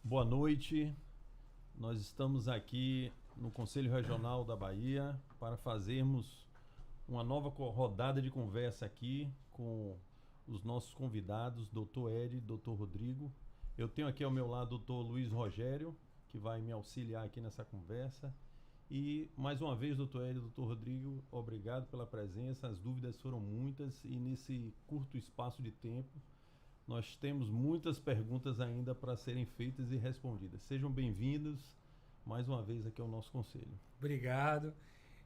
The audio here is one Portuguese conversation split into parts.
Boa noite. Nós estamos aqui no Conselho Regional da Bahia para fazermos uma nova rodada de conversa aqui com os nossos convidados, Dr. Ed, Dr. Rodrigo. Eu tenho aqui ao meu lado o Dr. Luiz Rogério, que vai me auxiliar aqui nessa conversa. E, mais uma vez, Dr. Ed e Dr. Rodrigo, obrigado pela presença. As dúvidas foram muitas e, nesse curto espaço de tempo, nós temos muitas perguntas ainda para serem feitas e respondidas. Sejam bem-vindos mais uma vez aqui ao nosso conselho. Obrigado.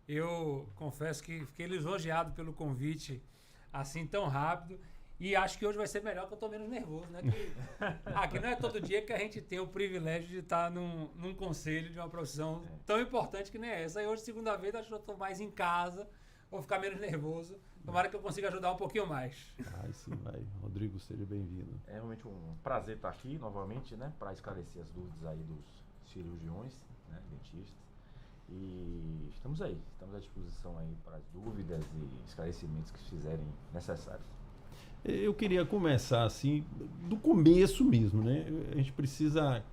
Eu confesso que fiquei lisonjeado pelo convite assim tão rápido e acho que hoje vai ser melhor que eu estou menos nervoso, né? Aqui não é todo dia que a gente tem o privilégio de estar num conselho de uma profissão tão importante que nem essa. E hoje, segunda vez, acho que eu estou mais em casa, vou ficar menos nervoso. Tomara que eu consiga ajudar um pouquinho mais. Sim, vai. Rodrigo, seja bem-vindo. É realmente um prazer estar aqui novamente, né, para esclarecer as dúvidas aí dos cirurgiões, né, dentistas. E estamos à disposição aí para as dúvidas e esclarecimentos que fizerem necessários. Eu queria começar assim, do começo mesmo, né? A gente precisa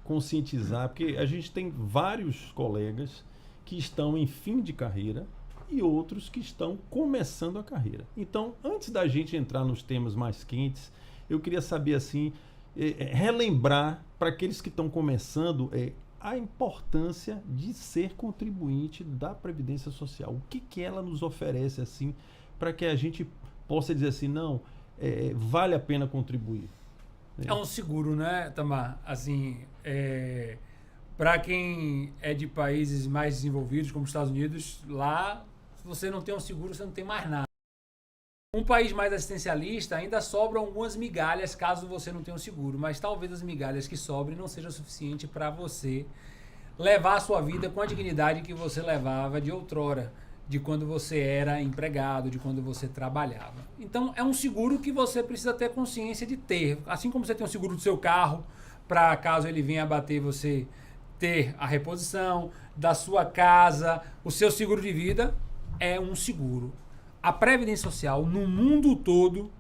conscientizar, porque a gente tem vários colegas que estão em fim de carreira e outros que estão começando a carreira. Então, antes da gente entrar nos temas mais quentes, eu queria saber assim, relembrar para aqueles que estão começando a importância de ser contribuinte da Previdência Social. O que ela nos oferece assim para que a gente possa dizer assim, não, vale a pena contribuir. É um seguro, né, Tamar? Assim, para quem é de países mais desenvolvidos, como os Estados Unidos, lá, se você não tem um seguro, você não tem mais nada. Um país mais assistencialista, ainda sobram algumas migalhas caso você não tenha um seguro, mas talvez as migalhas que sobrem não sejam suficiente para você levar a sua vida com a dignidade que você levava de outrora, de quando você era empregado, de quando você trabalhava. Então, é um seguro que você precisa ter consciência de ter. Assim como você tem um seguro do seu carro, para caso ele venha abater, você ter a reposição da sua casa, o seu seguro de vida é um seguro. A Previdência Social, no mundo todo,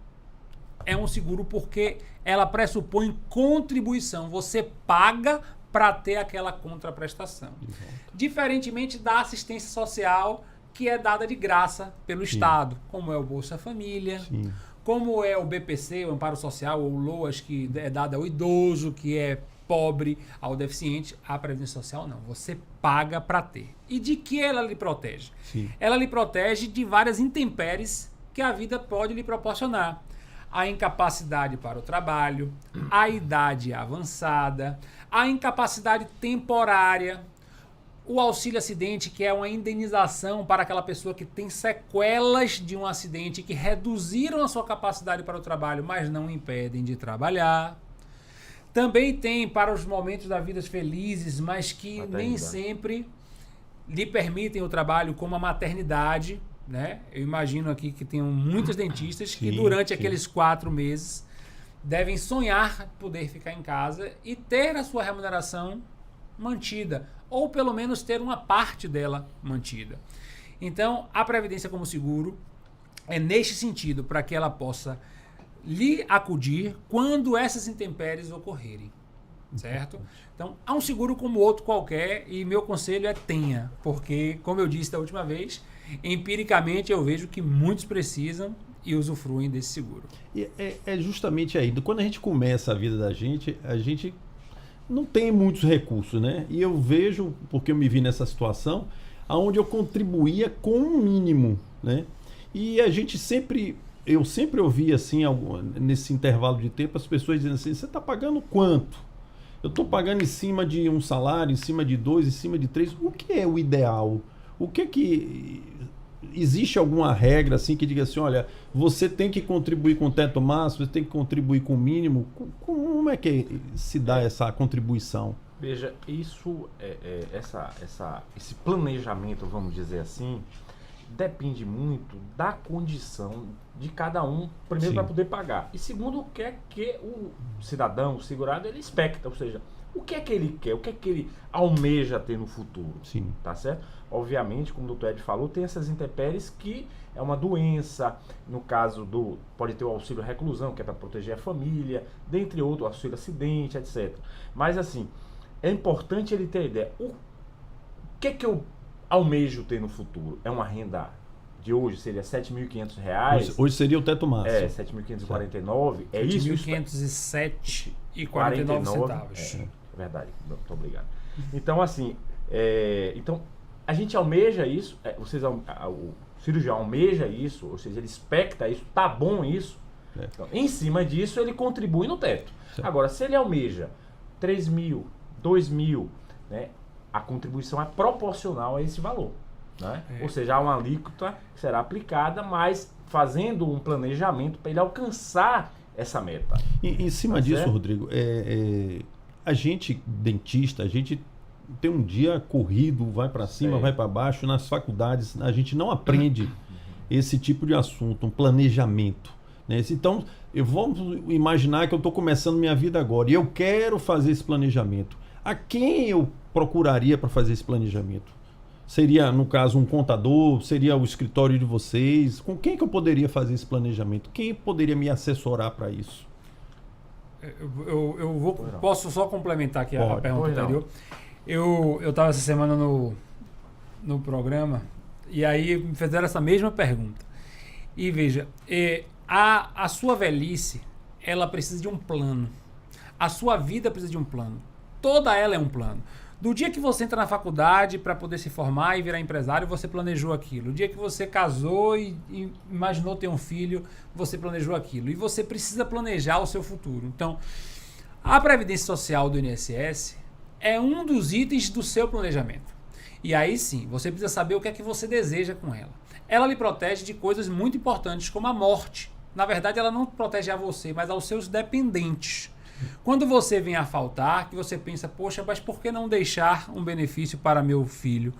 é um seguro porque ela pressupõe contribuição. Você paga para ter aquela contraprestação. Exato. Diferentemente da assistência social, que é dada de graça pelo Estado, como é o Bolsa Família, como é o BPC, o Amparo Social, ou o LOAS, que é dado ao idoso, que é pobre, ao deficiente. A Previdência Social não, você paga para ter. E de que ela lhe protege? Ela lhe protege de várias intempéries que a vida pode lhe proporcionar. A incapacidade para o trabalho, a idade avançada, a incapacidade temporária, o auxílio acidente, que é uma indenização para aquela pessoa que tem sequelas de um acidente que reduziram a sua capacidade para o trabalho, mas não impedem de trabalhar. Também tem para os momentos da vida felizes, mas que nem sempre lhe permitem o trabalho, como a maternidade, né? Eu imagino aqui que tem muitos dentistas que durante aqueles 4 meses devem sonhar poder ficar em casa e ter a sua remuneração mantida, ou pelo menos ter uma parte dela mantida. Então, a Previdência como seguro é neste sentido, para que ela possa lhe acudir quando essas intempéries ocorrerem, certo? Então, há um seguro como outro qualquer e meu conselho é tenha, porque, como eu disse da última vez, empiricamente eu vejo que muitos precisam e usufruem desse seguro. E é justamente aí, quando a gente começa a vida da gente, a gente não tem muitos recursos, né? E eu vejo, porque eu me vi nessa situação, onde eu contribuía com o mínimo, né? E a gente eu sempre ouvi assim, nesse intervalo de tempo, as pessoas dizendo assim, você está pagando quanto? Eu estou pagando em cima de um salário, em cima de 2, em cima de 3. O que é o ideal? O que existe alguma regra assim que diga assim, olha, você tem que contribuir com o teto máximo, você tem que contribuir com o mínimo? Como é que se dá essa contribuição? Veja, isso esse planejamento, vamos dizer assim, depende muito da condição de cada um, primeiro, para poder pagar. E segundo, o que é que o cidadão, o segurado, ele expecta, ou seja, O que é que ele quer? O que é que ele almeja ter no futuro? Sim. Tá certo? Obviamente, como o doutor Ed falou, tem essas intempéries que é uma doença, no caso pode ter o auxílio reclusão, que é para proteger a família, dentre outros, auxílio acidente, etc. Mas assim, é importante ele ter ideia. O que é que eu almejo ter no futuro? É uma renda de hoje, seria R$ 7.500. Hoje seria o teto máximo. É, 7.549. É isso? 7.507,49 centavos. É verdade, muito obrigado. Então, assim, então, a gente almeja isso, o cirurgião almeja isso, ou seja, ele expecta isso, tá bom isso. Então, em cima disso, ele contribui no teto. Certo. Agora, se ele almeja 3.000, 2.000, né, a contribuição é proporcional a esse valor. Né? Ou seja, há uma alíquota que será aplicada, mas fazendo um planejamento para ele alcançar essa meta. Em cima disso, certo? Rodrigo, a gente, dentista, a gente tem um dia corrido, vai para cima, vai para baixo. Nas faculdades, a gente não aprende esse tipo de assunto, um planejamento. Né? Então, vamos imaginar que eu estou começando minha vida agora e eu quero fazer esse planejamento. A quem eu procuraria para fazer esse planejamento? Seria, no caso, um contador? Seria o escritório de vocês? Com quem que eu poderia fazer esse planejamento? Quem poderia me assessorar para isso? Posso só complementar aqui a pergunta anterior? Eu estava essa semana no programa e aí me fizeram essa mesma pergunta. E veja, a sua velhice, ela precisa de um plano. A sua vida precisa de um plano. Toda ela é um plano. Do dia que você entra na faculdade para poder se formar e virar empresário, você planejou aquilo. O dia que você casou e imaginou ter um filho, você planejou aquilo. E você precisa planejar o seu futuro. Então, a Previdência Social do INSS é um dos itens do seu planejamento. E aí sim, você precisa saber o que é que você deseja com ela. Ela lhe protege de coisas muito importantes, como a morte. Na verdade, ela não protege a você, mas aos seus dependentes. Quando você vem a faltar, que você pensa, poxa, mas por que não deixar um benefício para meu filho?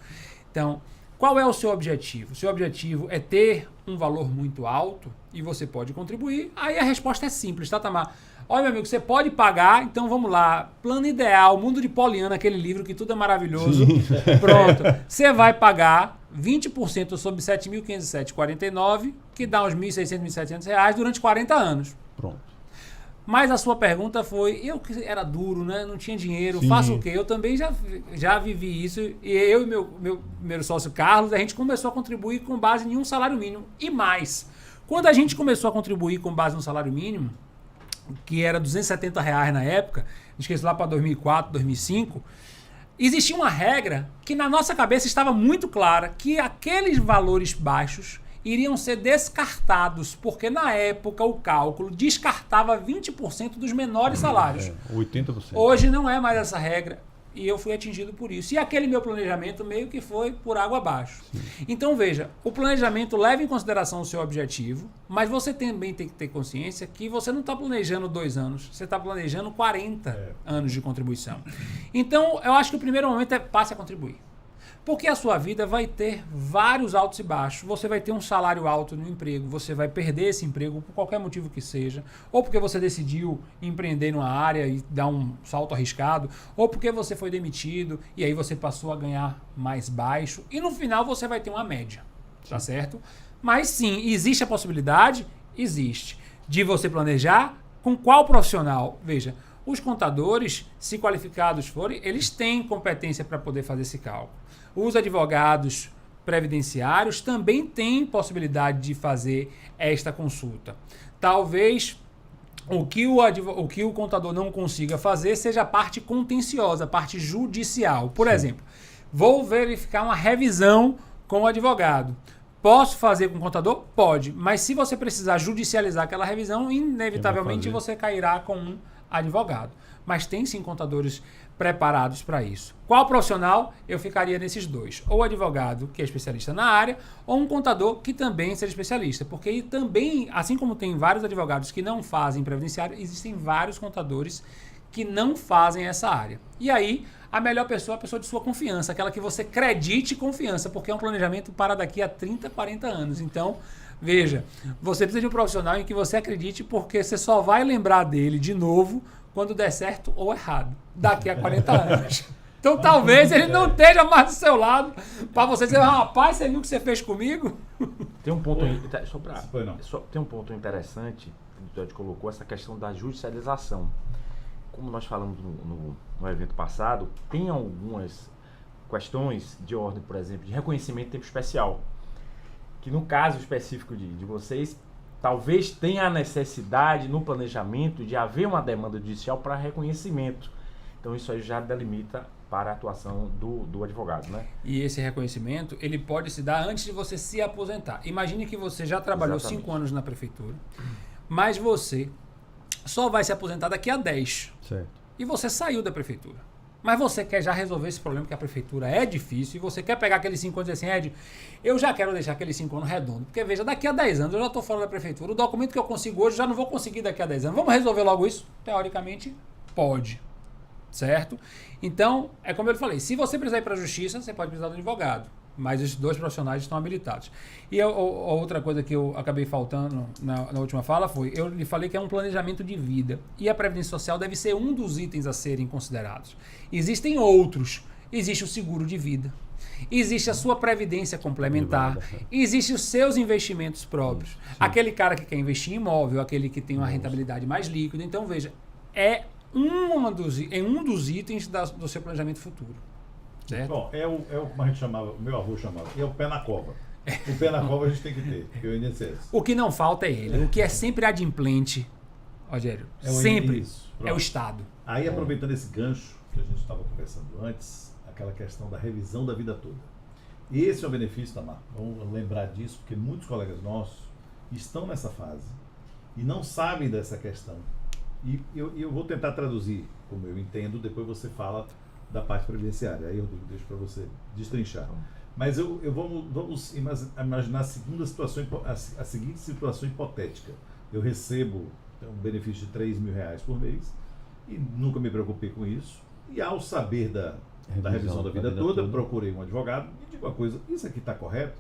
Então, qual é o seu objetivo? O seu objetivo é ter um valor muito alto e você pode contribuir? Aí a resposta é simples, tá, Tamar? Olha, meu amigo, você pode pagar, então vamos lá. Plano Ideal, Mundo de Poliana, aquele livro que tudo é maravilhoso. Sim. Pronto. Você vai pagar 20% sobre 7.507,49, que dá uns R$ 1.600, R$ 1.700 durante 40 anos. Pronto. Mas a sua pergunta foi, eu que era duro, né? Não tinha dinheiro, faço o quê? Eu também já vivi isso. E eu e meu primeiro sócio Carlos, a gente começou a contribuir com base em um salário mínimo. E mais, quando a gente começou a contribuir com base no salário mínimo, que era R$270 na época, esqueci lá para 2004, 2005, existia uma regra que na nossa cabeça estava muito clara, que aqueles valores baixos iriam ser descartados, porque na época o cálculo descartava 20% dos menores salários. 80%. Hoje não é mais essa regra e eu fui atingido por isso. E aquele meu planejamento meio que foi por água abaixo. Sim. Então veja, o planejamento leva em consideração o seu objetivo, mas você também tem que ter consciência que você não está planejando 2 anos, você está planejando 40 anos de contribuição. Então eu acho que o primeiro momento é passe a contribuir. Porque a sua vida vai ter vários altos e baixos. Você vai ter um salário alto no emprego, você vai perder esse emprego por qualquer motivo que seja, ou porque você decidiu empreender numa área e dar um salto arriscado, ou porque você foi demitido e aí você passou a ganhar mais baixo, e no final você vai ter uma média, tá certo? Mas sim, existe a possibilidade? Existe. De você planejar com qual profissional? Veja, os contadores, se qualificados forem, eles têm competência para poder fazer esse cálculo. Os advogados previdenciários também têm possibilidade de fazer esta consulta. Talvez o que o contador não consiga fazer seja a parte contenciosa, a parte judicial. Por exemplo, vou verificar uma revisão com o advogado. Posso fazer com o contador? Pode. Mas se você precisar judicializar aquela revisão, inevitavelmente você cairá com um advogado. Mas tem sim contadores preparados para isso. Qual profissional? Eu ficaria nesses dois. Ou advogado, que é especialista na área, ou um contador que também seja especialista. Porque também, assim como tem vários advogados que não fazem previdenciário, existem vários contadores que não fazem essa área. E aí, a melhor pessoa é a pessoa de sua confiança, aquela que você acredite confiança, porque é um planejamento para daqui a 30, 40 anos. Então, veja, você precisa de um profissional em que você acredite, porque você só vai lembrar dele de novo quando der certo ou errado, daqui a 40 anos. Então talvez ele não esteja mais do seu lado para você dizer, rapaz, você viu o que você fez comigo? Tem um ponto, tem um ponto interessante que o Ed colocou, essa questão da judicialização. Como nós falamos no evento passado, tem algumas questões de ordem, por exemplo, de reconhecimento de tempo especial, que no caso específico de vocês, talvez tenha a necessidade no planejamento de haver uma demanda judicial para reconhecimento. Então isso aí já delimita para a atuação do advogado, né? E esse reconhecimento, ele pode se dar antes de você se aposentar. Imagine que você já trabalhou 5 anos na prefeitura, mas você só vai se aposentar daqui a 10. Certo. E você saiu da prefeitura. Mas você quer já resolver esse problema, que a prefeitura é difícil, e você quer pegar aqueles 5 anos e dizer assim, Ed, eu já quero deixar aqueles 5 anos redondos. Porque, veja, daqui a 10 anos eu já estou fora da prefeitura, o documento que eu consigo hoje já não vou conseguir daqui a 10 anos. Vamos resolver logo isso? Teoricamente, pode. Certo? Então, é como eu falei, se você precisar ir para a justiça, você pode precisar do advogado. Mas esses 2 profissionais estão habilitados. E a outra coisa que eu acabei faltando na última fala foi, eu lhe falei que é um planejamento de vida. E a Previdência Social deve ser um dos itens a serem considerados. Existem outros. Existe o seguro de vida. Existe a sua previdência complementar. Existem os seus investimentos próprios. Sim. Aquele cara que quer investir em imóvel, aquele que tem uma rentabilidade mais líquida. Então, veja, é um dos itens do seu planejamento futuro. Certo? Bom, como a gente chamava, o meu avô chamava, é o pé na cova. O pé na cova a gente tem que ter, que é o INSS. O que não falta é ele. O que é sempre adimplente, Rogério, sempre é o Estado. Aí, aproveitando esse gancho que a gente estava conversando antes, aquela questão da revisão da vida toda. Esse é o benefício, Tamar. Vamos lembrar disso, porque muitos colegas nossos estão nessa fase e não sabem dessa questão. E eu vou tentar traduzir como eu entendo, depois você fala da parte previdenciária, aí eu deixo para você destrinchar. Mas vamos imaginar a seguinte situação hipotética. Eu recebo um benefício de R$3.000 por mês e nunca me preocupei com isso. E ao saber da revisão da vida toda, procurei um advogado e digo uma coisa, isso aqui está correto?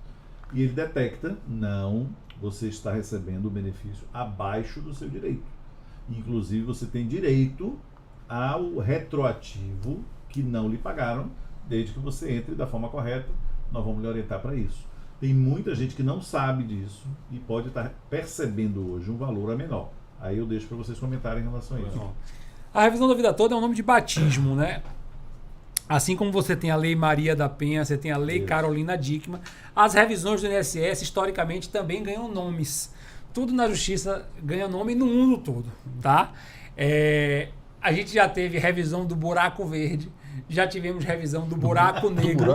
E ele detecta, não, você está recebendo o benefício abaixo do seu direito. Inclusive você tem direito ao retroativo que não lhe pagaram, desde que você entre da forma correta, nós vamos lhe orientar para isso. Tem muita gente que não sabe disso e pode estar percebendo hoje um valor a menor. Aí eu deixo para vocês comentarem em relação a isso. A revisão da vida toda é um nome de batismo, né? Assim como você tem a Lei Maria da Penha, você tem a Lei Carolina Dickmann, as revisões do INSS historicamente também ganham nomes. Tudo na justiça ganha nome no mundo todo, tá? A gente já teve revisão do buraco verde, já tivemos revisão do buraco negro,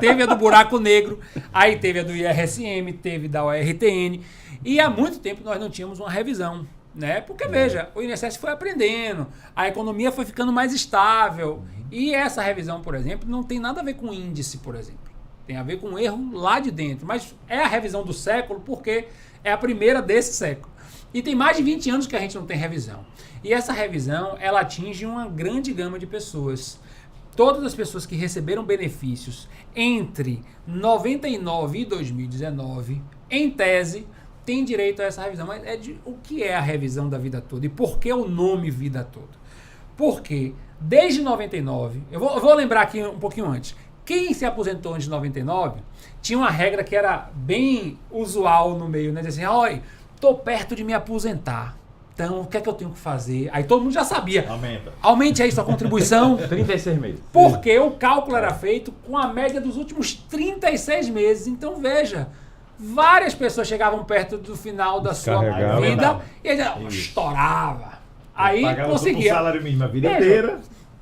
teve a do buraco negro, aí teve a do IRSM, teve da ORTN, e há muito tempo nós não tínhamos uma revisão, né? Porque, veja, o INSS foi aprendendo, a economia foi ficando mais estável, e essa revisão, por exemplo, não tem nada a ver com índice, por exemplo. Tem a ver com um erro lá de dentro, mas é a revisão do século porque é a primeira desse século. E tem mais de 20 anos que a gente não tem revisão. E essa revisão, ela atinge uma grande gama de pessoas. Todas as pessoas que receberam benefícios entre 99 e 2019, em tese, têm direito a essa revisão. Mas o que é a revisão da vida toda? E por que o nome vida toda? Porque desde 99, eu vou lembrar aqui um pouquinho antes, quem se aposentou antes de 99 tinha uma regra que era bem usual no meio, né? Dizer assim, olha, estou perto de me aposentar. Então, o que é que eu tenho que fazer? Aí todo mundo já sabia. Aumente aí sua contribuição. 36 meses. Porque o cálculo era feito com a média dos últimos 36 meses. Então, veja, várias pessoas chegavam perto do final da sua vida e estourava. Aí conseguia. O salário mínimo a vida inteira,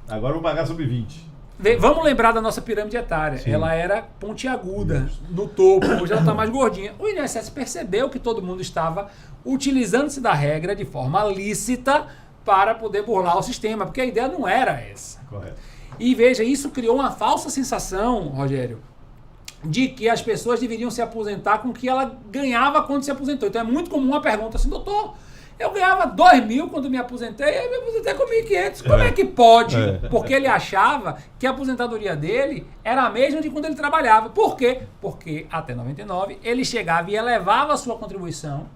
agora eu vou pagar sobre 20. Vamos lembrar da nossa pirâmide etária. Sim. Ela era pontiaguda no topo, hoje ela está mais gordinha. O INSS percebeu que todo mundo estava utilizando-se da regra de forma lícita para poder burlar o sistema, porque a ideia não era essa. Correto. E veja, isso criou uma falsa sensação, Rogério, de que as pessoas deveriam se aposentar com o que ela ganhava quando se aposentou. Então é muito comum a pergunta assim, doutor, eu ganhava 2.000 quando me aposentei, aí me aposentei com 1.500. Como é que pode? Porque ele achava que a aposentadoria dele era a mesma de quando ele trabalhava. Por quê? Porque até 99 ele chegava e elevava a sua contribuição,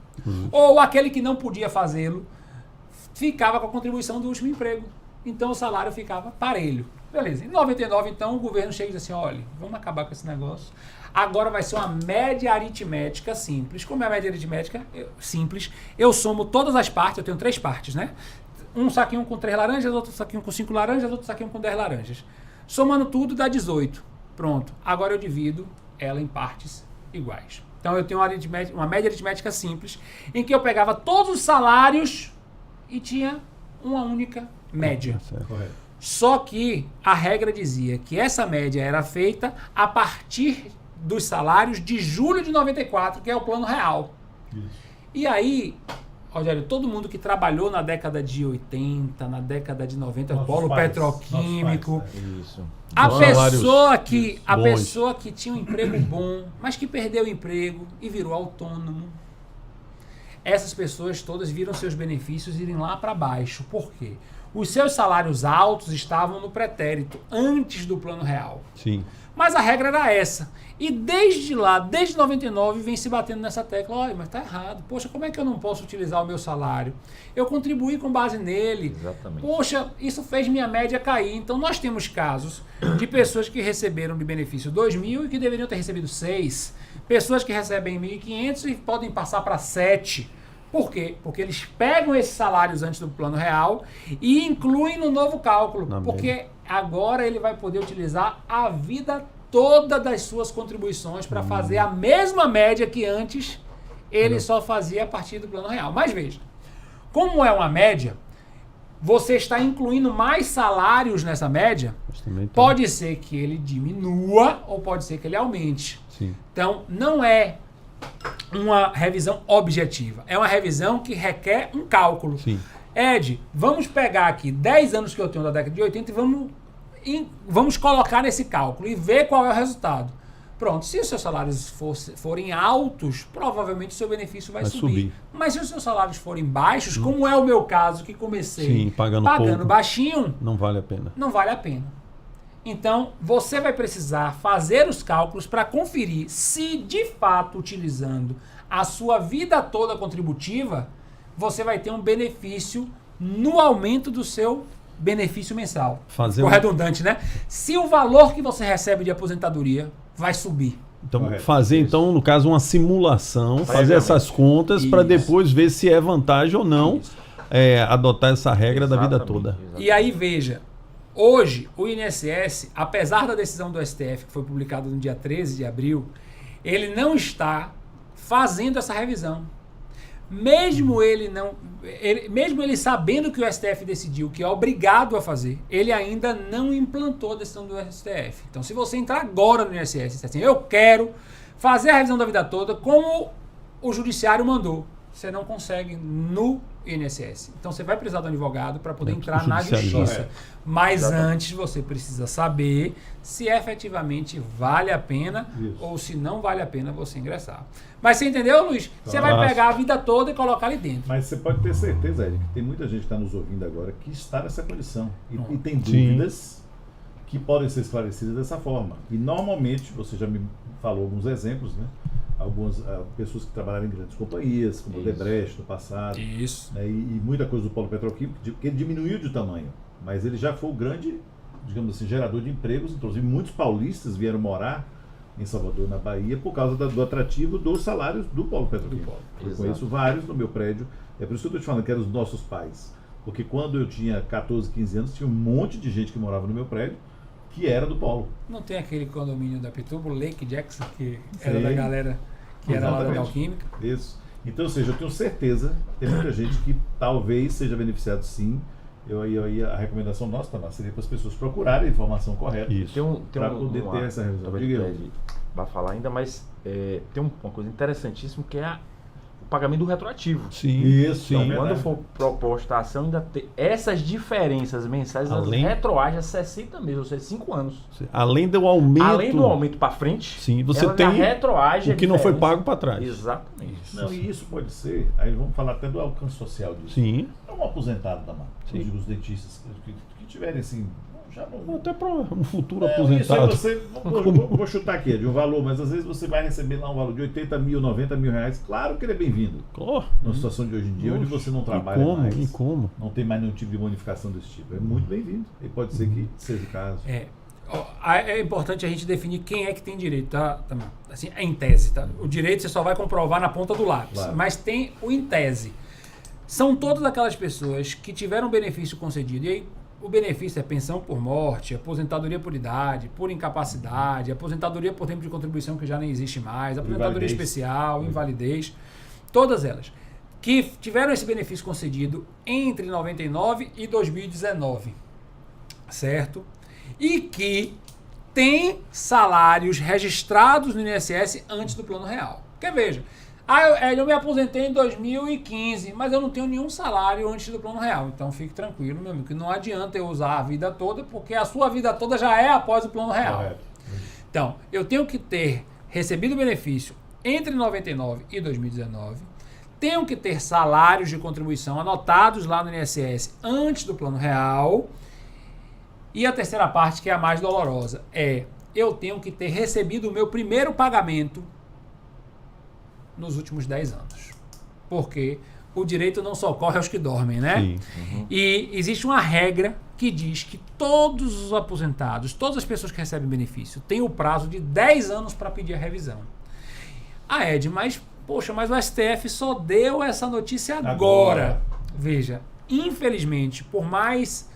ou aquele que não podia fazê-lo, ficava com a contribuição do último emprego. Então o salário ficava parelho. Beleza. Em 99, então, o governo chega e diz assim, olha, vamos acabar com esse negócio. Agora vai ser uma média aritmética simples. Como é a média aritmética simples? Eu somo todas as partes, eu tenho 3 partes, né? Um saquinho com 3 laranjas, outro saquinho com 5 laranjas, outro saquinho com 10 laranjas. Somando tudo dá 18. Pronto. Agora eu divido ela em partes iguais. Então eu tenho uma média aritmética simples, em que eu pegava todos os salários e tinha uma única média. Correto. Só que a regra dizia que essa média era feita a partir dos salários de julho de 94, que é o plano real. Isso. E aí, Rogério, todo mundo que trabalhou na década de 80, na década de 90, Nossos polo pais, petroquímico, nossos pais, Isso. a Salários pessoa que tinha um emprego bom, mas que perdeu o emprego e virou autônomo, essas pessoas todas viram seus benefícios irem lá para baixo. Por quê? Os seus salários altos estavam no pretérito, antes do plano real. Sim. Mas a regra era essa. E desde lá, desde 99, vem se batendo nessa tecla. Olha, mas tá errado. Poxa, como é que eu não posso utilizar o meu salário? Eu contribuí com base nele. Exatamente. Poxa, isso fez minha média cair. Então nós temos casos de pessoas que receberam de benefício 2.000 e que deveriam ter recebido 6. Pessoas que recebem 1.500 e podem passar para 7. Por quê? Porque eles pegam esses salários antes do plano real e incluem no novo cálculo. Porque agora ele vai poder utilizar a vida toda das suas contribuições para fazer a mesma média que antes ele só fazia a partir do plano real. Mas veja, como é uma média, você está incluindo mais salários nessa média, pode ser que ele diminua ou pode ser que ele aumente. Sim. Então, não é uma revisão objetiva. É uma revisão que requer um cálculo. Sim. Ed, vamos pegar aqui 10 anos que eu tenho da década de 80 e vamos colocar nesse cálculo e ver qual é o resultado. Pronto, se os seus salários forem altos, provavelmente o seu benefício vai subir. Mas se os seus salários forem baixos, como é o meu caso, que comecei pagando pouco, baixinho, não vale a pena. Não vale a pena. Então, você vai precisar fazer os cálculos para conferir se, de fato, utilizando a sua vida toda contributiva, você vai ter um benefício no aumento do seu benefício mensal. Ficou redundante, né? Se o valor que você recebe de aposentadoria vai subir. Então, no caso, uma simulação, fazer essas contas para depois ver se é vantagem ou não adotar essa regra da vida toda. Exatamente. E aí, veja, hoje, o INSS, apesar da decisão do STF, que foi publicada no dia 13 de abril, ele não está fazendo essa revisão. Mesmo ele sabendo que o STF decidiu que é obrigado a fazer, ele ainda não implantou a decisão do STF. Então, se você entrar agora no INSS e disser assim, eu quero fazer a revisão da vida toda como o judiciário mandou, você não consegue no INSS. Então, você vai precisar de um advogado para poder entrar na justiça. Mas antes, você precisa saber se efetivamente vale a pena ou se não vale a pena você ingressar. Mas você entendeu, Luiz? Você vai pegar a vida toda e colocar ali dentro. Mas você pode ter certeza, Ed, que tem muita gente que está nos ouvindo agora que está nessa condição. E tem dúvidas que podem ser esclarecidas dessa forma. E normalmente, você já me falou alguns exemplos, né? Algumas pessoas que trabalharam em grandes companhias, como o Odebrecht no passado. Isso. Né? E muita coisa do polo petroquímico, que ele diminuiu de tamanho. Mas ele já foi o grande, digamos assim, gerador de empregos. Inclusive, muitos paulistas vieram morar em Salvador, na Bahia, por causa do atrativo dos salários do polo petroquímico. Eu conheço vários no meu prédio. É por isso que eu estou te falando que eram os nossos pais. Porque quando eu tinha 14, 15 anos, tinha um monte de gente que morava no meu prédio que era do polo. Não tem aquele condomínio da Pitubo, Lake Jackson, que era da galera que era lá da Neoquímica? Isso. Então, ou seja, eu tenho certeza que tem muita gente que talvez seja beneficiado sim. A recomendação nossa, Tamar, seria para as pessoas procurarem a informação correta para poder ter essa revisão. Vai falar ainda, mas tem uma coisa interessantíssima que é o pagamento do retroativo. Sim. Isso. Então, quando for proposta a ação, ainda ter essas diferenças mensais, elas retroagem a 60 meses, ou seja, 5 anos. Além do aumento para frente, sim, você tem retroagem o que não foi pago para trás. Exatamente. Não, e isso pode ser, aí vamos falar até do alcance social disso. Sim. É um aposentado, Tamar. Eu digo os dentistas que tiverem assim, Já não... Até para um futuro Isso aposentado. aí você, vou chutar aqui, de um valor, mas às vezes você vai receber lá um valor de 80 mil, 90 mil reais. Claro que ele é bem-vindo. Oh, Na situação de hoje em dia, onde você não trabalha mais, e como? não tem mais nenhum tipo de bonificação desse tipo. É muito bem-vindo. E pode ser que seja o caso. É importante a gente definir quem é que tem direito, tá? Assim, em tese, tá? O direito você só vai comprovar na ponta do lápis, Claro. mas tem o em tese. São todas aquelas pessoas que tiveram benefício concedido. E aí, o benefício é pensão por morte, aposentadoria por idade, por incapacidade, aposentadoria por tempo de contribuição que já nem existe mais, aposentadoria Invalidez. especial, invalidez, todas elas que tiveram esse benefício concedido entre 99 e 2019, certo? E que tem salários registrados no INSS antes do Plano Real. Porque veja, eu me aposentei em 2015, mas eu não tenho nenhum salário antes do Plano Real. Então fique tranquilo, meu amigo, que não adianta eu usar a vida toda, porque a sua vida toda já é após o Plano Real. Correto. Então, eu tenho que ter recebido benefício entre 99 e 2019, tenho que ter salários de contribuição anotados lá no INSS antes do Plano Real. E a terceira parte, que é a mais dolorosa, eu tenho que ter recebido o meu primeiro pagamento nos últimos 10 anos. Porque o direito não socorre aos que dormem, né? Sim. E existe uma regra que diz que todos os aposentados, todas as pessoas que recebem benefício, têm o prazo de 10 anos para pedir a revisão. Ed, mas o STF só deu essa notícia agora. Veja, infelizmente, por mais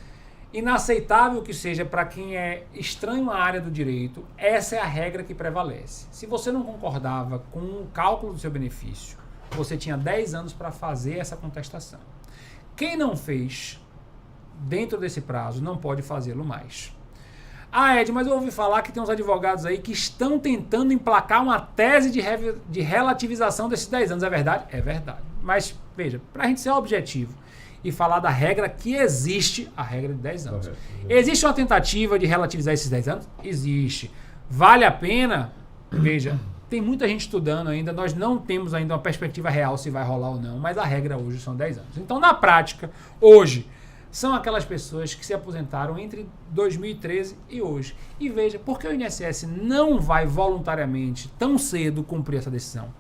inaceitável que seja para quem é estranho à área do direito, essa é a regra que prevalece. Se você não concordava com o cálculo do seu benefício, você tinha 10 anos para fazer essa contestação. Quem não fez dentro desse prazo não pode fazê-lo mais. Ed, mas eu ouvi falar que tem uns advogados aí que estão tentando emplacar uma tese de relativização desses 10 anos. É verdade? É verdade. Mas, veja, para a gente ser objetivo e falar da regra que existe, a regra de 10 anos. Correto. Existe uma tentativa de relativizar esses 10 anos? Existe. Vale a pena? Veja, tem muita gente estudando ainda, nós não temos ainda uma perspectiva real se vai rolar ou não, mas a regra hoje são 10 anos. Então, na prática, hoje, são aquelas pessoas que se aposentaram entre 2013 e hoje. E veja, por que o INSS não vai voluntariamente, tão cedo, cumprir essa decisão?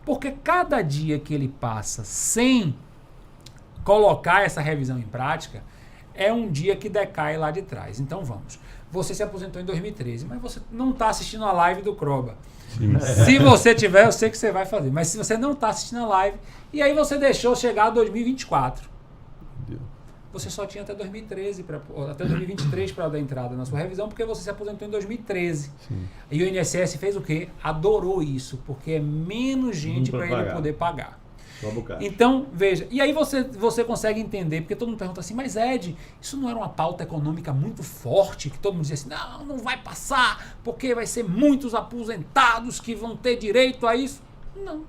Porque cada dia que ele passa sem colocar essa revisão em prática, é um dia que decai lá de trás. Então vamos. Você se aposentou em 2013, mas você não está assistindo a live do Croba. Sim. Se você tiver, eu sei que você vai fazer. Mas se você não está assistindo a live, e aí você deixou chegar a 2024. Você só tinha até 2013, até 2023 para dar entrada na sua revisão, porque você se aposentou em 2013. Sim. E o INSS fez o quê? Adorou isso, porque é menos gente para ele pagar. poder pagar. Só bocado. Então, veja, e aí você consegue entender, porque todo mundo pergunta assim, mas Ed, isso não era uma pauta econômica muito forte, que todo mundo dizia assim, não vai passar, porque vai ser muitos aposentados que vão ter direito a isso? Não,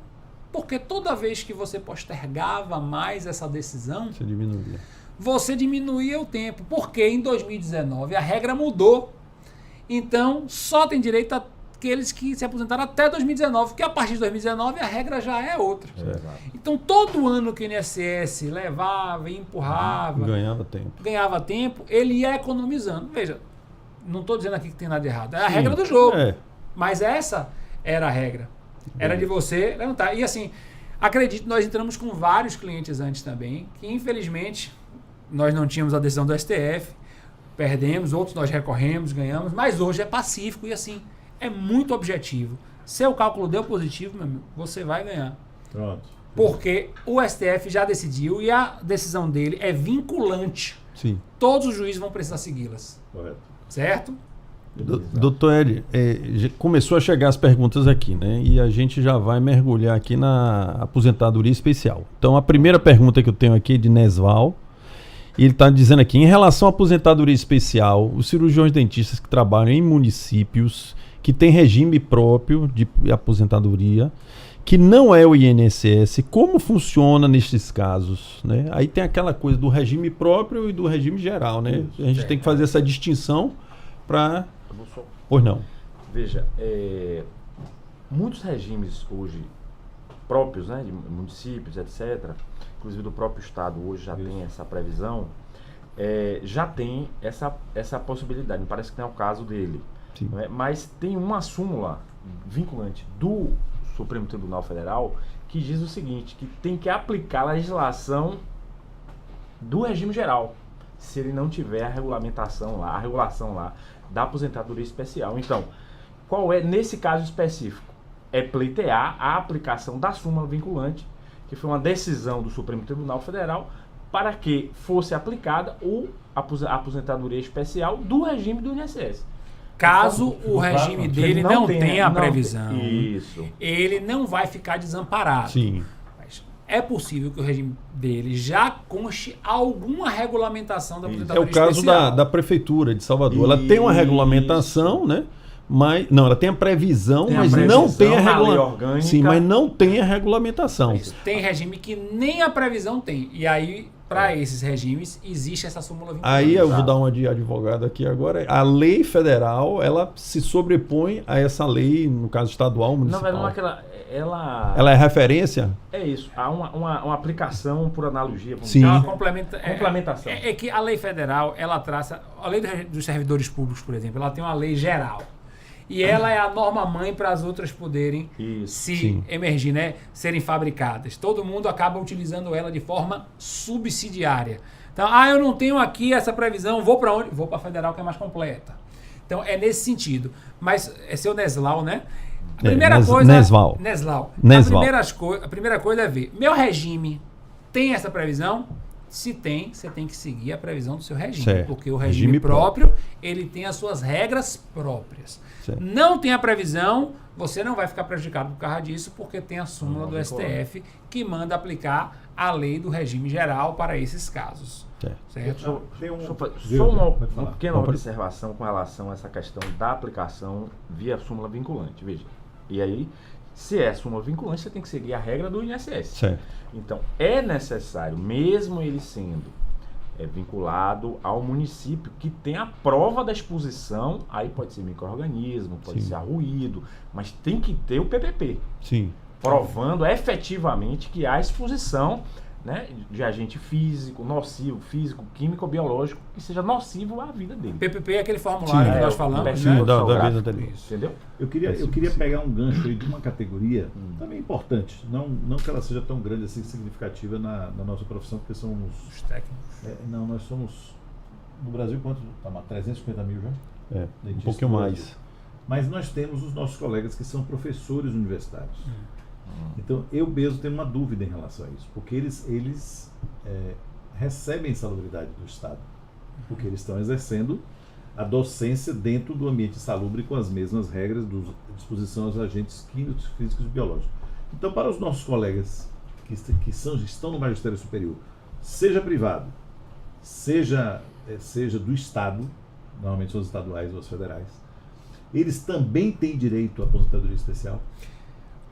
porque toda vez que você postergava mais essa decisão, Você diminuía. você diminuía o tempo, porque em 2019 a regra mudou, então só tem direito aqueles que se aposentaram até 2019, porque a partir de 2019 a regra já é outra. Exato. Então, todo ano que o INSS levava e empurrava, Ganhava tempo. ele ia economizando. Veja, não estou dizendo aqui que tem nada de errado, é a regra do jogo. É. Mas essa era a regra. Era de você levantar. E assim, acredito, nós entramos com vários clientes antes também, que infelizmente nós não tínhamos a decisão do STF, perdemos, outros nós recorremos, ganhamos, mas hoje é pacífico e assim, é muito objetivo. Seu cálculo deu positivo, meu amigo, você vai ganhar. Pronto. Porque o STF já decidiu e a decisão dele é vinculante. Sim. Todos os juízes vão precisar segui-las. Correto. Certo? Doutor Ed, começou a chegar as perguntas aqui, né? E a gente já vai mergulhar aqui na aposentadoria especial. Então, a primeira pergunta que eu tenho aqui é de Nesval. Ele está dizendo aqui, em relação à aposentadoria especial, os cirurgiões dentistas que trabalham em municípios que têm regime próprio de aposentadoria, que não é o INSS, como funciona nesses casos, né? Aí tem aquela coisa do regime próprio e do regime geral, né? A gente tem que fazer essa distinção para... Pois não. Veja, muitos regimes hoje próprios, né, de municípios, etc., inclusive do próprio Estado hoje já tem essa previsão, já tem essa possibilidade. Me parece que não é o caso dele. Né? Mas tem uma súmula vinculante do Supremo Tribunal Federal que diz o seguinte, que tem que aplicar a legislação do regime geral, se ele não tiver a regulação lá da aposentadoria especial. Então, qual é, nesse caso específico? É pleitear a aplicação da súmula vinculante, que foi uma decisão do Supremo Tribunal Federal, para que fosse aplicada a aposentadoria especial do regime do INSS. Caso o regime dele não tenha a previsão, isso, ele não vai ficar desamparado. Sim. Mas é possível que o regime dele já conste alguma regulamentação da É aposentadoria o caso especial. da Prefeitura de Salvador. Ela tem uma regulamentação, né? Mas, não, ela tem a previsão, Tem a mas previsão não tem a na lei regulamentação. orgânica. Sim, mas não tem a regulamentação. Isso. Tem regime que nem a previsão tem. E aí, para esses regimes, existe essa súmula vinculante. Aí eu vou dar uma de advogado aqui agora. A lei federal, ela se sobrepõe a essa lei, no caso estadual, municipal. Não é que ela é referência? É isso. Há uma aplicação por analogia. Sim. Dizer. Ela complementação. É que a lei federal, ela traça... A lei dos servidores públicos, por exemplo, ela tem uma lei geral. E ela é a norma-mãe para as outras poderem emergir, né? Serem fabricadas. Todo mundo acaba utilizando ela de forma subsidiária. Então, eu não tenho aqui essa previsão, vou para onde? Vou para a federal, que é mais completa. Então, é nesse sentido. Mas é seu Neslau, né? A primeira coisa... Neslau. A primeira coisa é ver, meu regime tem essa previsão? Se tem, você tem que seguir a previsão do seu regime. Certo. Porque o regime próprio, ele tem as suas regras próprias. Certo. Não tem a previsão, você não vai ficar prejudicado por causa disso, porque tem a súmula do STF que manda aplicar a lei do regime geral para esses casos. Certo? Só uma pequena observação com relação a essa questão da aplicação via súmula vinculante. Veja, e aí, se é súmula vinculante, você tem que seguir a regra do INSS. Certo. Então, é necessário, mesmo ele sendo vinculado ao município que tem a prova da exposição, aí pode ser micro-organismo, pode ser ruído, mas tem que ter o PPP. Sim. Provando efetivamente que há exposição, né, de agente físico, nocivo, físico, químico ou biológico, que seja nocivo à vida dele. PPP é aquele formulário que nós falamos, sim, né? da vida dele. Entendeu? Eu queria pegar um gancho aí de uma categoria também importante, não que ela seja tão grande assim, significativa na nossa profissão, porque somos... Os técnicos. Nós somos, no Brasil, quanto? 350 mil já? Um pouquinho mais. Mas nós temos os nossos colegas que são professores universitários. Então, eu mesmo tenho uma dúvida em relação a isso, porque eles recebem salubridade do Estado, porque eles estão exercendo a docência dentro do ambiente insalubre com as mesmas regras de disposição aos agentes químicos, físicos e biológicos. Então, para os nossos colegas que estão no magistério superior, seja privado, seja do Estado, normalmente são os estaduais ou os federais, eles também têm direito à aposentadoria especial?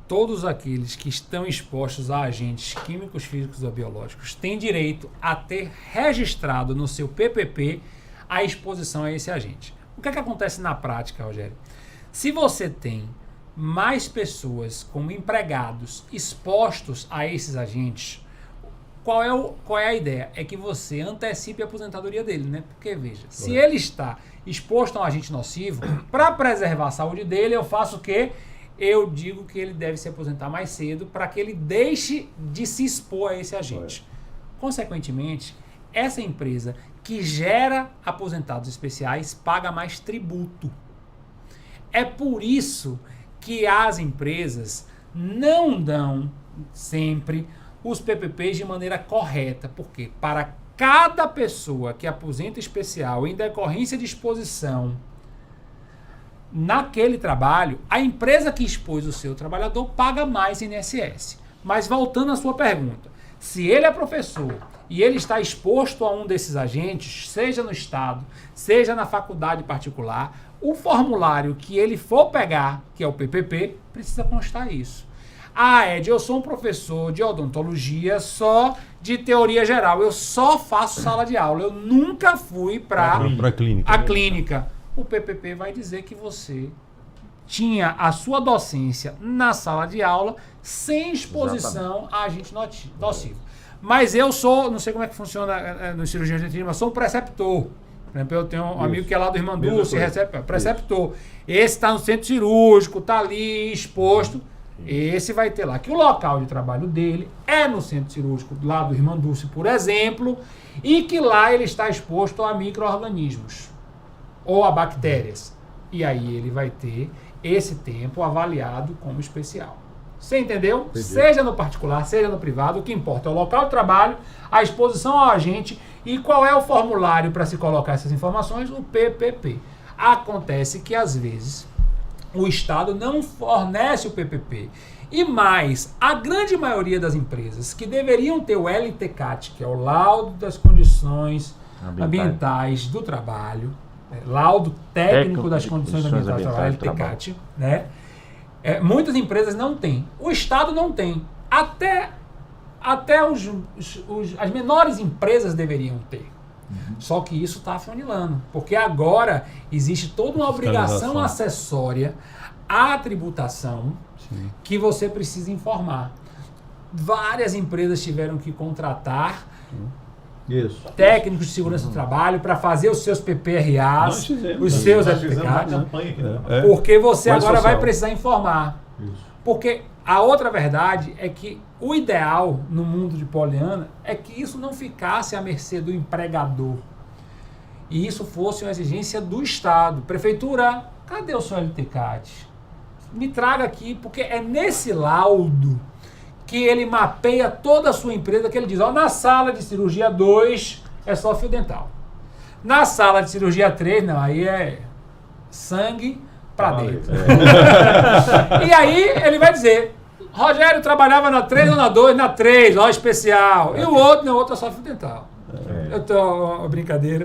Todos aqueles que estão expostos a agentes químicos, físicos ou biológicos têm direito a ter registrado no seu PPP a exposição a esse agente. O que é que acontece na prática, Rogério? Se você tem mais pessoas como empregados expostos a esses agentes, qual é a ideia? É que você antecipe a aposentadoria dele, né? Porque, veja, se ele está exposto a um agente nocivo, para preservar a saúde dele, eu faço o quê? Eu digo que ele deve se aposentar mais cedo para que ele deixe de se expor a esse agente. Consequentemente, essa empresa que gera aposentados especiais paga mais tributo. É por isso que as empresas não dão sempre os PPPs de maneira correta. Porque para cada pessoa que aposenta especial em decorrência de exposição naquele trabalho, a empresa que expôs o seu trabalhador paga mais INSS. Mas voltando à sua pergunta, se ele é professor e ele está exposto a um desses agentes, seja no Estado, seja na faculdade particular, o formulário que ele for pegar, que é o PPP, precisa constar isso. Ed, eu sou um professor de odontologia só de teoria geral, eu só faço sala de aula, eu nunca fui para a clínica. O PPP vai dizer que você tinha a sua docência na sala de aula sem exposição a agente nocivo. Mas eu não sei como é que funciona nos cirurgiões dentistas, mas sou um preceptor. Por exemplo, eu tenho um amigo que é lá do Irmã Dulce, preceptor. Esse está no centro cirúrgico, está ali exposto. Esse vai ter lá. Que o local de trabalho dele é no centro cirúrgico, lá do Irmã Dulce, por exemplo, e que lá ele está exposto a micro-organismos ou a bactérias. E aí ele vai ter esse tempo avaliado como especial. Você entendeu? Entendi. Seja no particular, seja no privado, o que importa é o local de trabalho, a exposição ao agente e qual é o formulário para se colocar essas informações, o PPP. Acontece que, às vezes, o Estado não fornece o PPP. E mais, a grande maioria das empresas que deveriam ter o LTCAT, que é o Laudo das Condições Ambientais do Trabalho, Laudo Técnico das Condições Ambientais do Trabalho, LTCAT, né? Muitas empresas não têm. O Estado não tem. Até as menores empresas deveriam ter. Só que isso está afunilando. Porque agora existe toda uma obrigação acessória à tributação que você precisa informar. Várias empresas tiveram que contratar técnicos de segurança do trabalho para fazer os seus PPRAs, os seus LTCAT, porque você agora vai precisar informar. Porque a outra verdade é que o ideal no mundo de Poliana é que isso não ficasse à mercê do empregador e isso fosse uma exigência do Estado. Prefeitura, cadê o seu LTCAT? Me traga aqui, porque é nesse laudo que ele mapeia toda a sua empresa, que ele diz, na sala de cirurgia 2 é só fio dental. Na sala de cirurgia 3, não, aí é sangue pra dentro. E aí ele vai dizer, Rogério trabalhava na 3 ou na 2? Na 3, ó, especial. E o outro, não, o outro é só fio dental. Eu tô, brincadeira,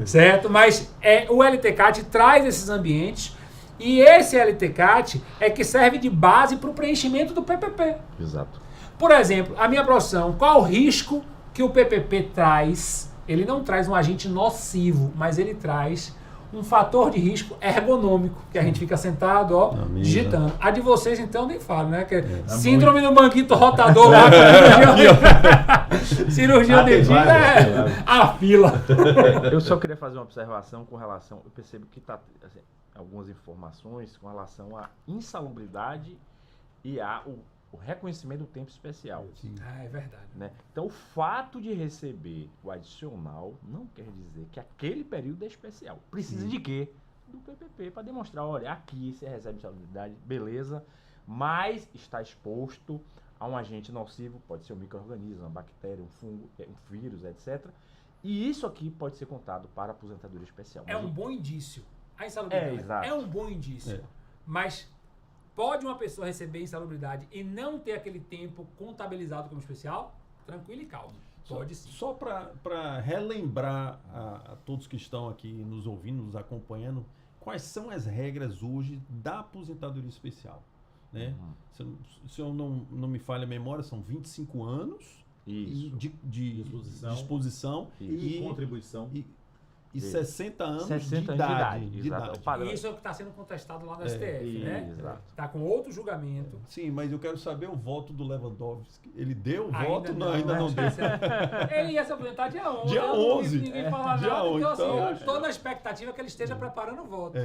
certo? Mas o LTCAT traz esses ambientes e esse LTCAT é que serve de base para o preenchimento do PPP. Exato. Por exemplo, a minha profissão, qual o risco que o PPP traz? Ele não traz um agente nocivo, mas ele traz um fator de risco ergonômico, que a gente fica sentado, digitando. A de vocês, então, nem falo, né? Que síndrome do banquito rotador lá, cirurgia dentista a fila. Eu só queria fazer uma observação com relação, eu percebo que está assim, algumas informações com relação à insalubridade e o reconhecimento do tempo especial. É verdade. Né? Então, o fato de receber o adicional não quer dizer que aquele período é especial. Precisa de quê? Do PPP, para demonstrar, olha, aqui você recebe insalubridade, beleza, mas está exposto a um agente nocivo, pode ser um micro-organismo, uma bactéria, um fungo, um vírus, etc. E isso aqui pode ser contado para aposentadoria especial. É um bom indício. A insalubridade é um bom indício. Mas pode uma pessoa receber insalubridade e não ter aquele tempo contabilizado como especial? Tranquilo e calmo. Pode sim. Só para relembrar a todos que estão aqui nos ouvindo, nos acompanhando, quais são as regras hoje da aposentadoria especial? Né? Se eu não me falha a memória, são 25 anos de disposição e contribuição. E 60 anos 60 de idade. Isso é o que está sendo contestado lá no STF, né? Exato. Está com outro julgamento. Sim, mas eu quero saber o voto do Lewandowski. Ele deu o ainda voto? Não, ainda não deu. Ele ia se apresentar dia 11. Dia 11. Não ninguém falar dia nada. 11, Então, assim, então, eu estou na expectativa que ele esteja preparando o voto.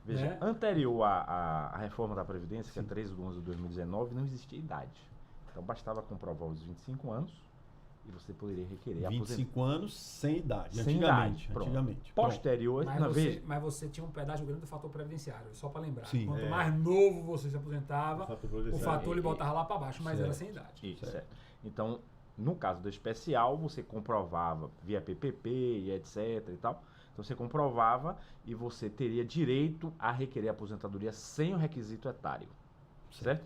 Veja, anterior à reforma da Previdência, que é 3 de 11 de 2019, não existia idade. Então, bastava comprovar os 25 anos e você poderia requerer 25 anos sem idade, sem antigamente. Posterior, mas você tinha um pedágio grande do fator previdenciário, só para lembrar. Sim, Quanto mais novo você se aposentava, o fator ele botava lá para baixo, mas era sem idade. Isso, certo. Então, no caso do especial, você comprovava via PPP e etc e tal. Então, você comprovava e você teria direito a requerer aposentadoria sem o requisito etário. Certo?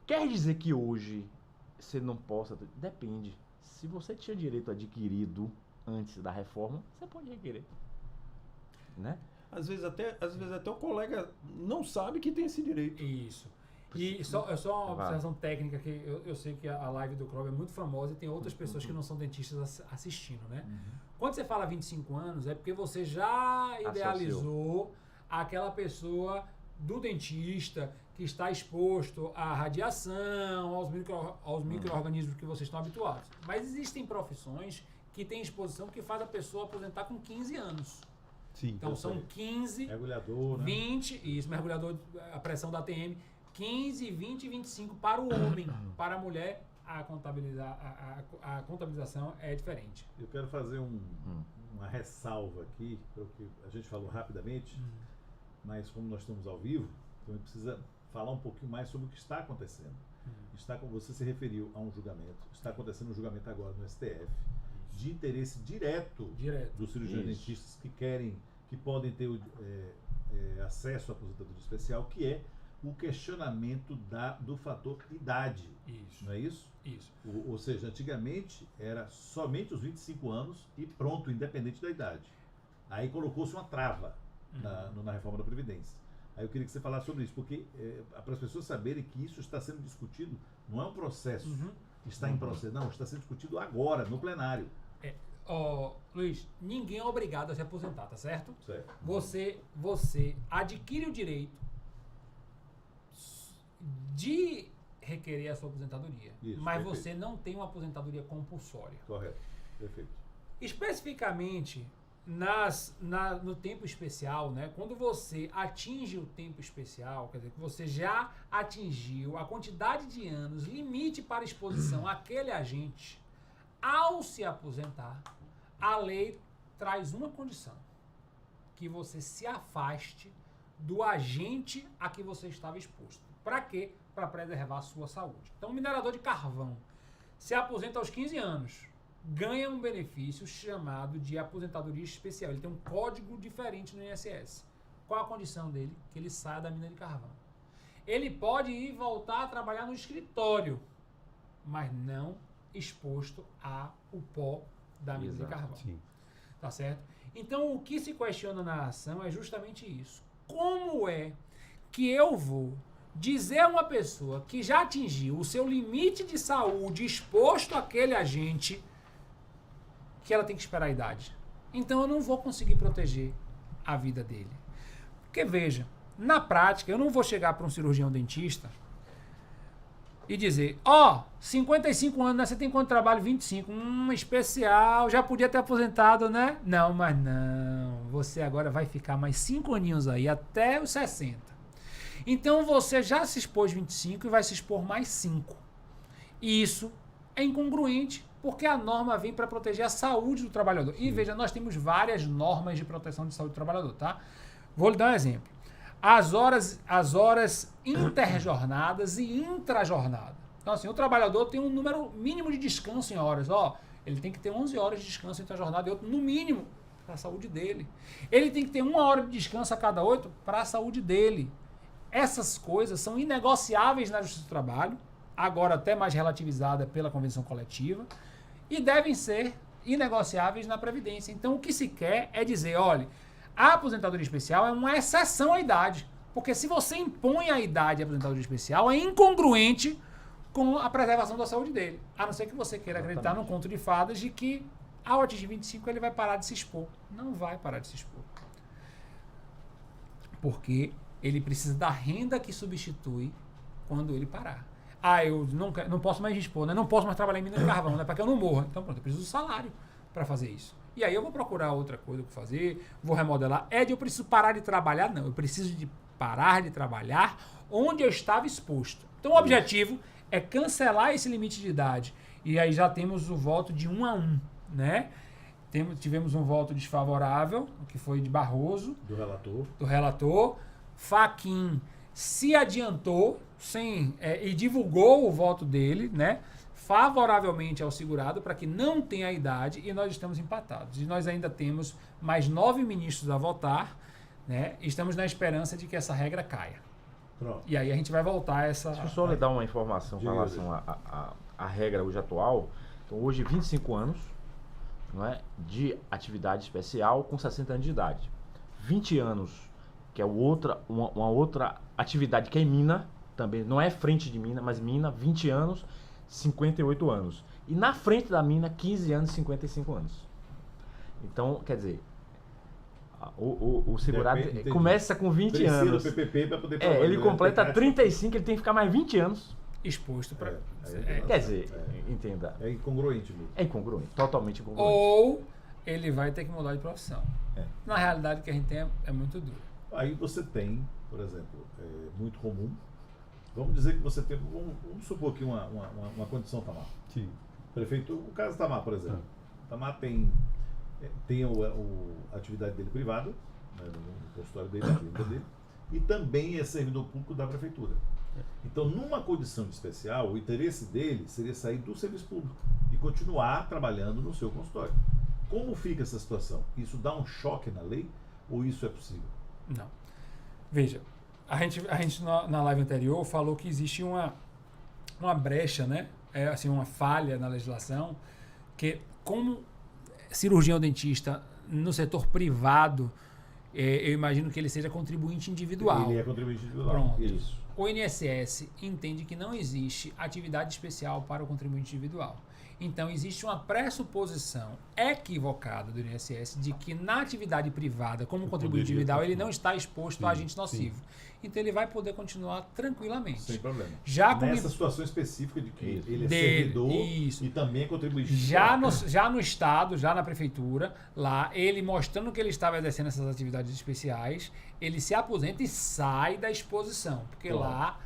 Quer dizer que hoje você não possa... Depende. Se você tinha direito adquirido antes da reforma, você pode requerer. Né? Às vezes até o colega não sabe que tem esse direito. Isso. E só uma observação técnica, que eu sei que a live do Clóvis é muito famosa e tem outras pessoas que não são dentistas assistindo, né? Quando você fala 25 anos, é porque você já idealizou aquela pessoa do dentista que está exposto à radiação, aos micro-organismos que vocês estão habituados. Mas existem profissões que têm exposição que faz a pessoa aposentar com 15 anos. Sim. Então são 15, Mergulhador, né? 20, isso, mergulhador, a pressão da ATM, 15, 20 e 25 para o homem. Para a mulher, a contabilização é diferente. Eu quero fazer uma ressalva aqui, porque a gente falou rapidamente, mas como nós estamos ao vivo, então a gente precisa falar um pouquinho mais sobre o que está acontecendo. Você se referiu a um julgamento, está acontecendo um julgamento agora no STF, de interesse direto dos cirurgiões dentistas que podem ter acesso à aposentadoria especial, que é o questionamento do fator idade. Isso. Não é isso? Isso. Ou seja, antigamente era somente os 25 anos e pronto, independente da idade. Aí colocou-se uma trava na reforma da Previdência. Aí eu queria que você falasse sobre isso, porque para as pessoas saberem que isso está sendo discutido, não é um processo, está em processo, não, está sendo discutido agora, no plenário. Luiz, ninguém é obrigado a se aposentar, tá certo? Certo. Você adquire o direito de requerer a sua aposentadoria, Isso, mas perfeito. você não tem uma aposentadoria compulsória. Correto, perfeito. Especificamente no tempo especial, né? Quando você atinge o tempo especial, quer dizer, que você já atingiu a quantidade de anos limite para exposição àquele agente, ao se aposentar, a lei traz uma condição: que você se afaste do agente a que você estava exposto. Para quê? Para preservar a sua saúde. Então, o minerador de carvão se aposenta aos 15 anos, ganha um benefício chamado de aposentadoria especial. Ele tem um código diferente no INSS. Qual a condição dele? Que ele saia da mina de carvão. Ele pode ir voltar a trabalhar no escritório, mas não exposto ao pó da mina de carvão. Sim. Tá certo? Então, o que se questiona na ação é justamente isso. Como é que eu vou dizer a uma pessoa que já atingiu o seu limite de saúde exposto àquele agente que ela tem que esperar a idade? Então, eu não vou conseguir proteger a vida dele. Porque, veja, na prática, eu não vou chegar para um cirurgião dentista e dizer, 55 anos, né? Você tem quanto trabalho? 25. Especial, já podia ter aposentado, né? Não, mas não. Você agora vai ficar mais 5 aninhos aí, até os 60. Então, você já se expôs 25 e vai se expor mais 5. E isso é incongruente, porque a norma vem para proteger a saúde do trabalhador. E veja, nós temos várias normas de proteção de saúde do trabalhador, tá? Vou lhe dar um exemplo. As horas interjornadas e intrajornada. Então, assim, o trabalhador tem um número mínimo de descanso em horas. Ele tem que ter 11 horas de descanso entre a jornada e outra, no mínimo, para a saúde dele. Ele tem que ter 1 hora de descanso a cada 8 para a saúde dele. Essas coisas são inegociáveis na Justiça do Trabalho, agora até mais relativizada pela Convenção Coletiva, e devem ser inegociáveis na Previdência. Então, o que se quer é dizer, olha, a aposentadoria especial é uma exceção à idade, porque se você impõe a idade à aposentadoria especial, é incongruente com a preservação da saúde dele, a não ser que você queira acreditar num conto de fadas de que ao atingir 25 ele vai parar de se expor. Não vai parar de se expor. Porque ele precisa da renda que substitui quando ele parar. Eu não posso mais expor, né? Não posso mais trabalhar em mina de carvão, né? Para que eu não morra. Então, pronto, eu preciso do salário para fazer isso. E aí eu vou procurar outra coisa para fazer, vou remodelar. Eu preciso parar de trabalhar? Não, eu preciso de parar de trabalhar onde eu estava exposto. Então, o objetivo é cancelar esse limite de idade. E aí já temos o voto de 1 a 1, né? Tivemos um voto desfavorável, que foi de Barroso. Do relator. Fachin se adiantou e divulgou o voto dele, né? Favoravelmente ao segurado para que não tenha a idade, e nós estamos empatados. E nós ainda temos mais 9 ministros a votar, né? E estamos na esperança de que essa regra caia. Pronto. E aí a gente vai voltar a essa... Deixa eu só lhe dar uma informação com relação à regra hoje atual. Então, hoje, 25 anos, não é, de atividade especial com 60 anos de idade. 20 anos, que é uma outra atividade que é em mina, também não é frente de mina, mas mina, 20 anos, 58 anos. E na frente da mina, 15 anos, 55 anos. Então, quer dizer, O segurado Entendi. começa com 20 Precisa anos. do PPP para poder Ele completa PPP. 35, ele tem que ficar mais 20 anos. Exposto para. Quer dizer, entenda. É incongruente mesmo. É incongruente, totalmente incongruente. Ou ele vai ter que mudar de profissão. É. Na realidade, o que a gente tem é muito duro. Aí você tem, por exemplo, muito comum. Vamos dizer que você tem, vamos supor aqui uma condição, Tamar. Sim. Prefeito, o caso Tamar, por exemplo. Tamar tem a atividade dele privada, né, no consultório dele, na clínica dele, e também é servidor público da prefeitura. Então, numa condição especial, o interesse dele seria sair do serviço público e continuar trabalhando no seu consultório. Como fica essa situação? Isso dá um choque na lei ou isso é possível? Não. Veja, a gente na live anterior falou que existe uma brecha, né? Assim, uma falha na legislação, que como cirurgião dentista no setor privado, eu imagino que ele seja contribuinte individual. Ele é contribuinte individual. Pronto. Isso. O INSS entende que não existe atividade especial para o contribuinte individual. Então, existe uma pressuposição equivocada do INSS de que na atividade privada, como contribuinte individual, ele não está exposto a agente nocivo. Então, ele vai poder continuar tranquilamente. Sem problema. Já Nessa situação específica de que ele é Dele, servidor isso. e também é contribuinte Já individual. no Estado, já na Prefeitura, lá, ele mostrando que ele estava exercendo essas atividades especiais, ele se aposenta e sai da exposição. Porque Claro. lá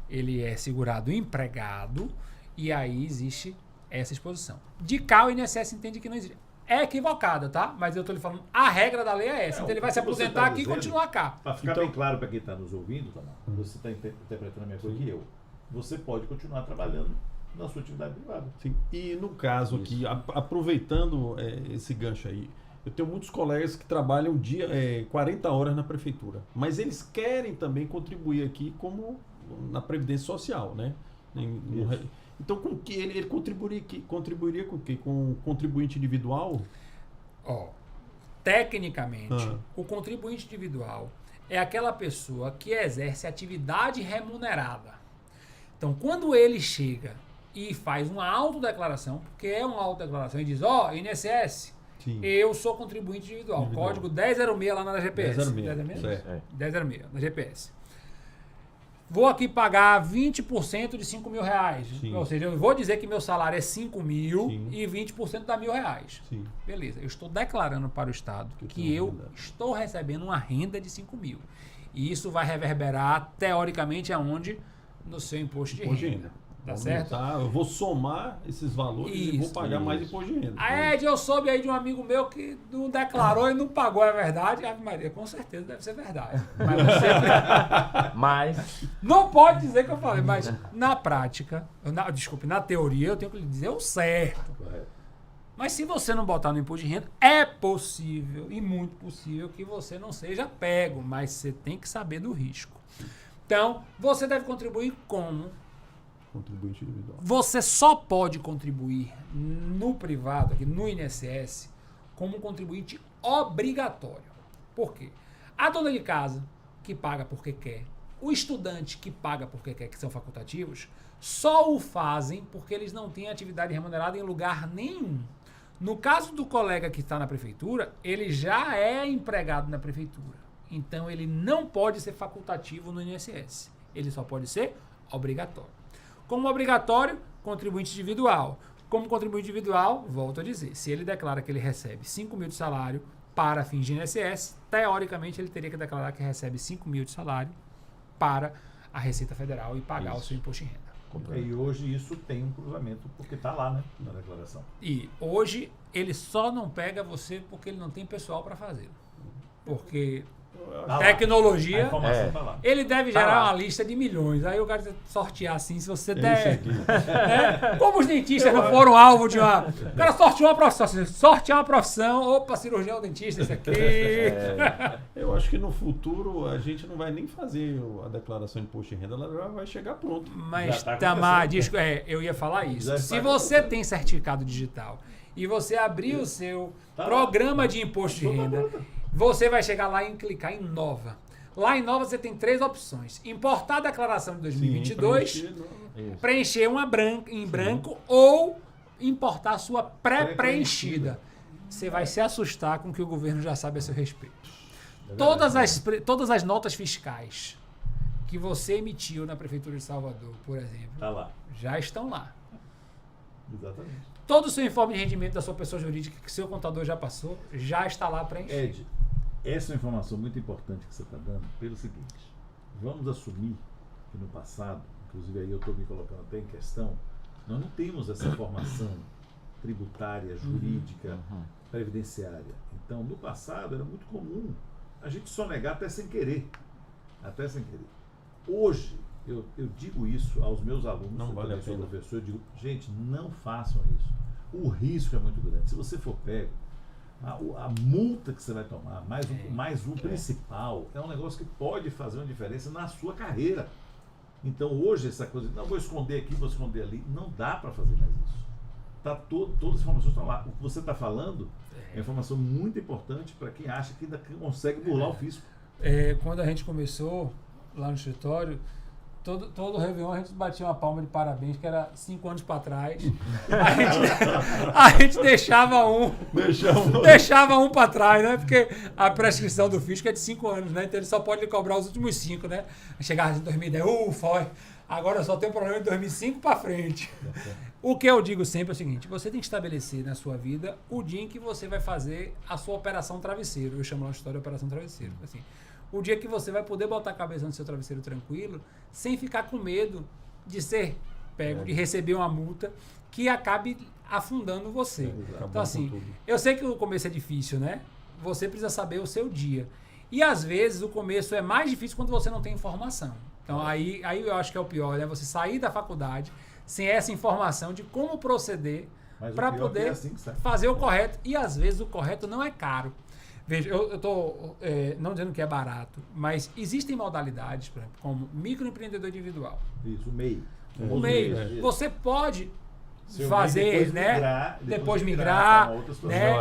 ele é segurado empregado e aí existe essa exposição. De cá, o INSS entende que não existe. É equivocada, tá? Mas eu estou lhe falando, a regra da lei é essa. Então ele vai se o que você aposentar tá aqui e dizendo- continuar cá. Para ficar Então- bem claro para quem está nos ouvindo, Tamar, você está interpretando a mesma coisa que eu. Você pode continuar trabalhando na sua atividade privada. Sim. E no caso aqui, aproveitando esse gancho aí, eu tenho muitos colegas que trabalham 40 horas na prefeitura, mas eles querem também contribuir aqui como na Previdência Social, né? Então, com que ele contribuiria com o quê? Com contribuinte individual? Ó, tecnicamente, Ah. o contribuinte individual é aquela pessoa que exerce atividade remunerada. Então, quando ele chega e faz uma autodeclaração, porque é uma autodeclaração, e diz, INSS, Sim. eu sou contribuinte individual. Individual. Código 1006 lá na GPS. 1006, certo. 1006, na GPS. Vou aqui pagar 20% de 5 mil reais. Sim. Ou seja, eu vou dizer que meu salário é 5 mil Sim. e 20% dá R$1.000. Sim. Beleza, eu estou declarando para o Estado que tenho eu renda. estou recebendo uma renda de 5 mil. E isso vai reverberar, teoricamente, aonde? No seu imposto de Imposto de renda. renda. Tá Vamos certo? aumentar, eu vou somar esses valores e vou Isso, pagar mais imposto de renda. A Ed, eu soube aí de um amigo meu que não declarou e não pagou, é verdade? Ave Maria, com certeza deve ser verdade. Mas você Mas, não pode dizer que eu falei, mas na prática, na teoria, eu tenho que lhe dizer o certo. Correto. Mas se você não botar no imposto de renda, é possível e muito possível que você não seja pego, mas você tem que saber do risco. Então, você deve contribuir como? Contribuinte individual. Você só pode contribuir no privado, aqui no INSS, como contribuinte obrigatório. Por quê? A dona de casa, que paga porque quer, o estudante que paga porque quer, que são facultativos, só o fazem porque eles não têm atividade remunerada em lugar nenhum. No caso do colega que está na prefeitura, ele já é empregado na prefeitura. Então, ele não pode ser facultativo no INSS. Ele só pode ser obrigatório. Como obrigatório, contribuinte individual. Como contribuinte individual, volto a dizer, se ele declara que ele recebe 5 mil de salário para fins de INSS, teoricamente ele teria que declarar que recebe 5 mil de salário para a Receita Federal e pagar o seu imposto de renda. E hoje isso tem um cruzamento porque está lá, né, na declaração. E hoje ele só não pega você porque ele não tem pessoal para fazer. Porque Tá lá. tecnologia, A informação está lá. ele deve Tá gerar lá. uma lista de milhões. Aí o cara sortear assim, se você Isso der... aqui. Como os dentistas não foram alvo de uma... O cara sorteou uma profissão. Se sortear uma profissão, opa, cirurgião dentista, isso aqui. Eu acho que no futuro a gente não vai nem fazer a declaração de imposto de renda, ela já vai chegar pronto. Mas, Já tá Tamar, acontecendo, eu ia falar isso. Já Se está você acontecendo. tem certificado digital e você abrir o seu Tá lá. programa de imposto de Tá renda, pronto. você vai chegar lá e clicar em Nova. Lá em Nova você tem 3 opções. Importar a declaração de 2022, Sim, preencher uma em branco ou importar a sua pré-preenchida. Você vai se assustar com o que o governo já sabe a seu respeito. Todas as notas fiscais que você emitiu na Prefeitura de Salvador, por exemplo, Tá lá. já estão lá. Exatamente. Todo o seu informe de rendimento da sua pessoa jurídica que seu contador já passou, já está lá preenchido. Ed, essa é uma informação muito importante que você está dando pelo seguinte. Vamos assumir que no passado, inclusive aí eu estou me colocando até em questão, nós não temos essa formação tributária, jurídica, previdenciária. Então, no passado, era muito comum a gente sonegar até sem querer. Até sem querer. Hoje, eu digo isso aos meus alunos, Não vale a eu sou pena. professor, eu digo, gente, não façam isso. O risco é muito grande. Se você for pego, a multa que você vai tomar, mais o principal, é um negócio que pode fazer uma diferença na sua carreira. Então, hoje, essa coisa, não vou esconder aqui, vou esconder ali, não dá para fazer mais isso. Todas as informações estão lá. O que você está falando é informação muito importante para quem acha que ainda consegue burlar o fisco. Quando a gente começou lá no escritório, todo Réveillon a gente batia uma palma de parabéns, que era 5 anos para trás. A gente deixava um para trás, né? Porque a prescrição do fisco é de 5 anos, né? Então ele só pode lhe cobrar os últimos 5, né? Chegava em 2010, agora só tem um problema de 2005 para frente. O que eu digo sempre é o seguinte: você tem que estabelecer na sua vida o dia em que você vai fazer a sua operação travesseiro. Eu chamo lá de história de operação travesseiro. Assim, o dia que você vai poder botar a cabeça no seu travesseiro tranquilo, sem ficar com medo de ser pego, de receber uma multa que acabe afundando você. Então, assim, eu sei que o começo é difícil, né? Você precisa saber o seu dia. E, às vezes, o começo é mais difícil quando você não tem informação. Então, aí eu acho que é o pior, né? Você sair da faculdade sem essa informação de como proceder para poder fazer o correto. E, às vezes, o correto não é caro. Veja, eu estou não dizendo que é barato, mas existem modalidades, por exemplo, como microempreendedor individual. Isso, o MEI. O MEI. Você pode fazer, né? Depois migrar, né?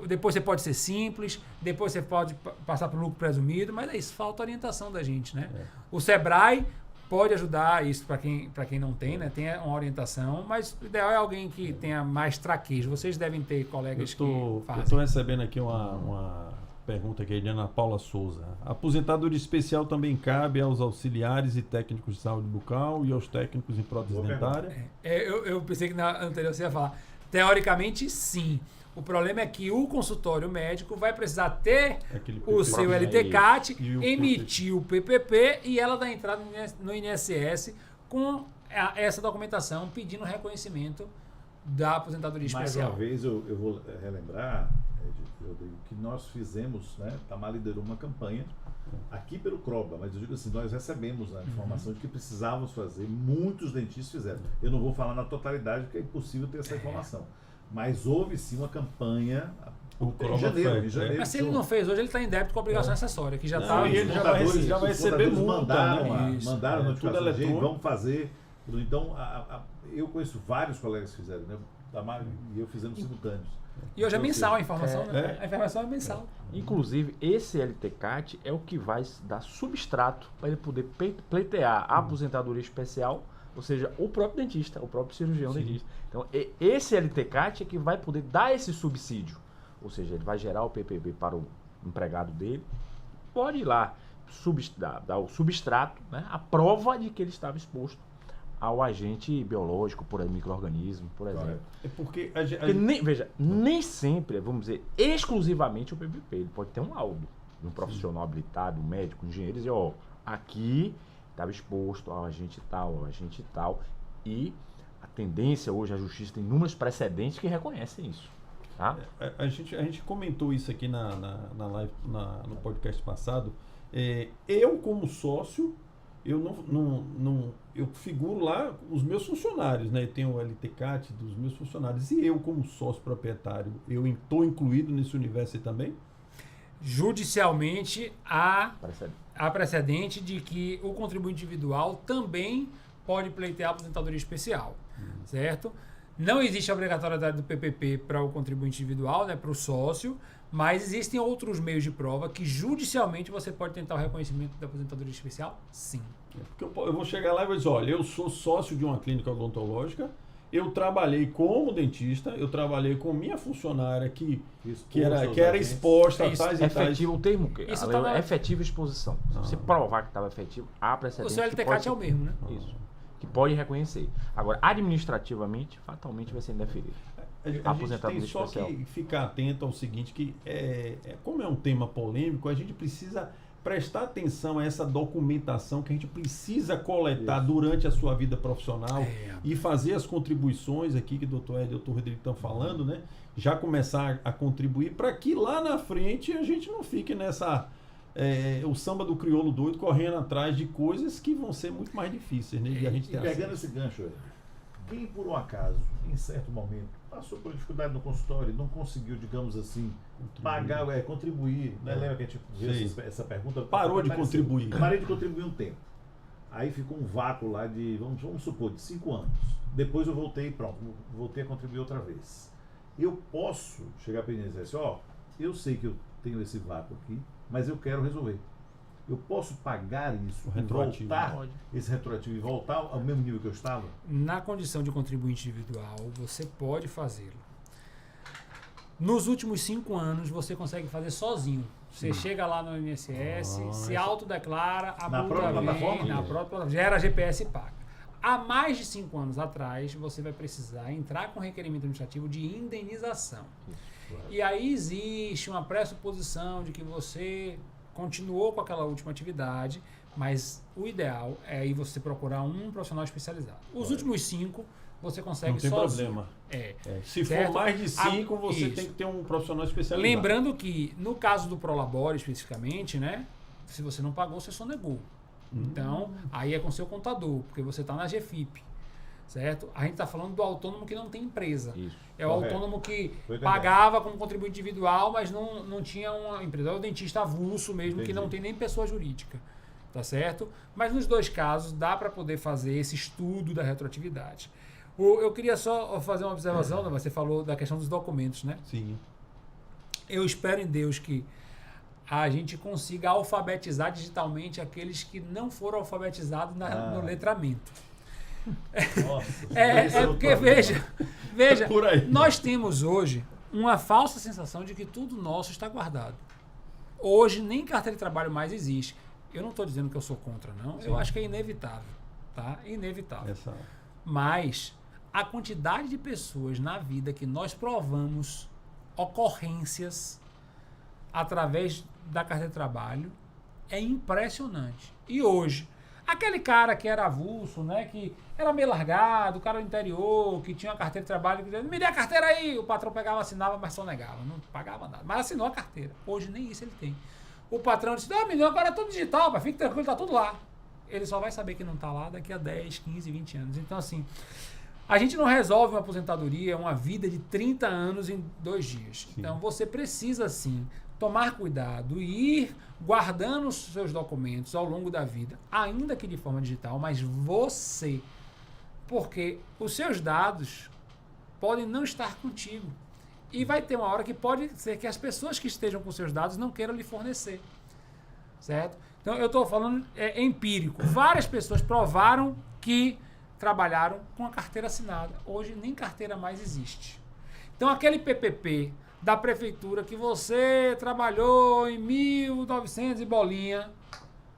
Depois você pode ser simples, depois você pode passar para o lucro presumido, mas é isso, falta orientação da gente, né? O Sebrae pode ajudar isso para quem não tem, né? Tem uma orientação, mas o ideal é alguém que tenha mais traquejo. Vocês devem ter colegas que fazem. Eu estou recebendo aqui uma pergunta aqui de Ana Paula Souza. A aposentadoria especial também cabe aos auxiliares e técnicos de saúde bucal e aos técnicos em prótese dentária? Eu pensei que na anterior você ia falar. Teoricamente, sim. O problema é que o consultório médico vai precisar ter o seu LTCAT, emitir o PPP e ela dar entrada no INSS com essa documentação pedindo reconhecimento da aposentadoria especial. Mais uma vez eu vou relembrar, Rodrigo, que nós fizemos, né? Tamar liderou uma campanha aqui pelo CROBA, mas eu digo assim, nós recebemos a informação de que precisávamos fazer, muitos dentistas fizeram. Eu não vou falar na totalidade porque é impossível ter essa informação. Mas houve sim uma campanha em janeiro. Mas se ele não fez hoje, ele está em débito com a obrigação acessória, que já está. E ele já vai receber multa. Mandaram a notificação, gente, vamos fazer. Então, eu conheço vários colegas que fizeram, né? E eu fizemos simultâneos. E hoje é mensal a informação, né? A informação é mensal. Inclusive, esse LTCAT é o que vai dar substrato para ele poder pleitear a aposentadoria especial, ou seja, o próprio dentista, o próprio cirurgião dentista. Então, esse LTCAT é que vai poder dar esse subsídio. Ou seja, ele vai gerar o PPP para o empregado dele, pode ir lá dar o substrato, né, a prova de que ele estava exposto ao agente biológico, por exemplo, micro-organismo, por exemplo. É porque nem sempre, vamos dizer, exclusivamente o PPP. Ele pode ter um laudo de um profissional habilitado, um médico, um engenheiro, e dizer, aqui estava exposto ao agente tal, e a tendência hoje, a justiça tem inúmeros precedentes que reconhecem isso. Tá? A gente comentou isso aqui na live, no podcast passado. Eu, como sócio, eu figuro lá os meus funcionários, né? Eu tenho o LTCAT dos meus funcionários. E eu, como sócio proprietário, eu estou incluído nesse universo aí também? Judicialmente, há precedente de que o contribuinte individual também pode pleitear a aposentadoria especial, certo? Não existe a obrigatoriedade do PPP para o contribuinte individual, né, para o sócio, mas existem outros meios de prova que judicialmente você pode tentar o reconhecimento da aposentadoria especial, sim. Porque eu vou chegar lá e vou dizer, olha, eu sou sócio de uma clínica odontológica, eu trabalhei como dentista, eu trabalhei com minha funcionária que Exposto era aos exposta a agentes. tais e tais. Efetivo, o termo que Isso a tá lei na- efetiva exposição. Se você provar que estava efetivo, há O precedente. seu que pode LTCAT ser- é o mesmo, né? Isso. Que pode reconhecer. Agora, administrativamente, fatalmente vai ser indeferido. A gente Aposentadoria tem só especial. que ficar atento ao seguinte, que como é um tema polêmico, a gente precisa prestar atenção a essa documentação que a gente precisa coletar durante a sua vida profissional e fazer as contribuições aqui que o doutor Ed e o doutor Rodrigo estão falando, né? Já começar a contribuir para que lá na frente a gente não fique nessa... o samba do crioulo doido correndo atrás de coisas que vão ser muito mais difíceis, né? De a gente E ter pegando acesso. esse gancho aí, quem por um acaso, em certo momento, passou por dificuldade no consultório, não conseguiu, digamos assim, pagar, contribuir, né? Lembra que a gente viu Sim. essa pergunta? Parou de Apareceu. contribuir. Parei de contribuir um tempo. Aí ficou um vácuo lá de, vamos supor, de 5 anos. Depois eu voltei e pronto, voltei a contribuir outra vez. Eu posso chegar para ele e dizer assim, eu sei que eu tenho esse vácuo aqui, mas eu quero resolver. Eu posso pagar isso, O retroativo. voltar, Pode. esse retroativo e voltar ao mesmo nível que eu estava? Na condição de contribuinte individual, você pode fazê-lo. Nos últimos 5 anos, você consegue fazer sozinho. Você chega lá no INSS, se autodeclara, a Na multa própria vem, plataforma? na própria plataforma, gera GPS e paga. Há mais de 5 anos atrás, você vai precisar entrar com requerimento administrativo de indenização. E aí existe uma pressuposição de que você continuou com aquela última atividade, mas o ideal é aí você procurar um profissional especializado. Os últimos 5, você consegue Não tem sozinho. problema. É. Se Certo? for mais de 5, você Isso. tem que ter um profissional especializado. Lembrando que, no caso do Prolabore especificamente, né? Se você não pagou, você sonegou. Então, aí é com seu contador, porque você está na GFIP. Certo? A gente está falando do autônomo que não tem empresa. Isso. É o Correto. autônomo que Foi entendendo. pagava como contribuinte individual, mas não tinha uma empresa. É o dentista avulso mesmo, que Entendi. não tem nem pessoa jurídica. Tá certo? Mas nos dois casos dá para poder fazer esse estudo da retroatividade. Eu queria só fazer uma observação, né? Você falou da questão dos documentos, né? Sim. Eu espero em Deus que a gente consiga alfabetizar digitalmente aqueles que não foram alfabetizados no letramento. Nossa, É porque, veja, Por aí. nós temos hoje uma falsa sensação de que tudo nosso está guardado. Hoje nem carteira de trabalho mais existe. Eu não estou dizendo que eu sou contra, não. Eu acho que é inevitável, tá? Inevitável. Essa... Mas a quantidade de pessoas na vida que nós provamos ocorrências através da carteira de trabalho é impressionante. E hoje, aquele cara que era avulso, né, que era meio largado, o cara do interior, que tinha uma carteira de trabalho, que dizia, me dê a carteira aí, o patrão pegava, assinava, mas só negava, não pagava nada. Mas assinou a carteira. Hoje nem isso ele tem. O patrão disse, menino, agora é tudo digital, mas fique tranquilo, tá tudo lá. Ele só vai saber que não tá lá daqui a 10, 15, 20 anos. Então, assim, a gente não resolve uma aposentadoria, uma vida de 30 anos em 2 dias. Então, você precisa, sim, tomar cuidado e ir guardando os seus documentos ao longo da vida, ainda que de forma digital, mas você. Porque os seus dados podem não estar contigo. E vai ter uma hora que pode ser que as pessoas que estejam com seus dados não queiram lhe fornecer. Certo? Então, eu estou falando empírico. Várias pessoas provaram que trabalharam com a carteira assinada. Hoje, nem carteira mais existe. Então, aquele PPP da prefeitura que você trabalhou em 1900 e bolinha,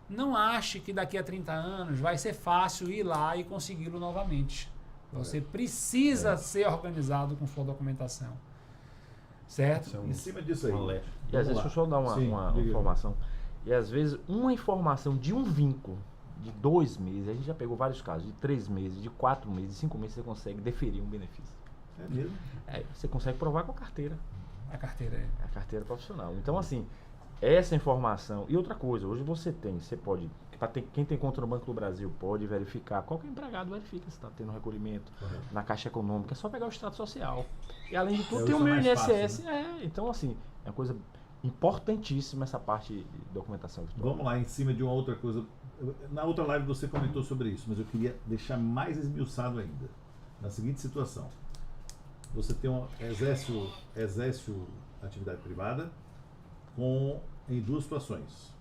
não ache que daqui a 30 anos vai ser fácil ir lá e consegui-lo novamente. Você precisa ser organizado com sua documentação. Certo? Isso é Em cima disso aí. um alerta. E às vezes, Vamos deixa eu só dar lá. Sim, uma diga. informação. E às vezes, uma informação de um vínculo de 2 meses, a gente já pegou vários casos, de 3 meses, de 4 meses, de 5 meses, você consegue deferir um benefício. É mesmo? Você consegue provar com a carteira. A carteira é. A carteira profissional. Então, assim, essa informação. E outra coisa, hoje você pode. Quem tem conta no Banco do Brasil pode verificar. Qualquer empregado verifica se está tendo recolhimento na Caixa Econômica. É só pegar o extrato social. E além de tudo, É, tem o isso é meu mais INSS. fácil, Então, assim, é uma coisa importantíssima essa parte de documentação virtual. Vamos lá, em cima de uma outra coisa. Na outra live você comentou sobre isso, mas eu queria deixar mais esmiuçado ainda. Na seguinte situação. Você tem exerce atividade privada em 2 situações.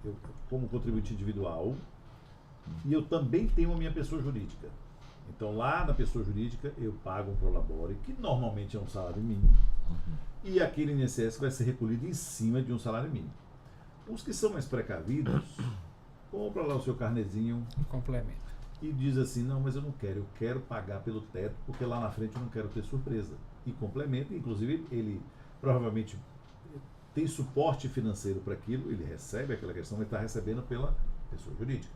Eu como contribuinte individual e eu também tenho a minha pessoa jurídica. Então lá na pessoa jurídica eu pago um prolabore, que normalmente é um salário mínimo, e aquele INSS vai ser recolhido em cima de um salário mínimo. Os que são mais precavidos, compra lá o seu carnezinho Complemento. e diz assim, não, mas eu quero pagar pelo teto, porque lá na frente eu não quero ter surpresa. E complementa, inclusive ele provavelmente tem suporte financeiro para aquilo, ele recebe aquela questão, ele está recebendo pela pessoa jurídica.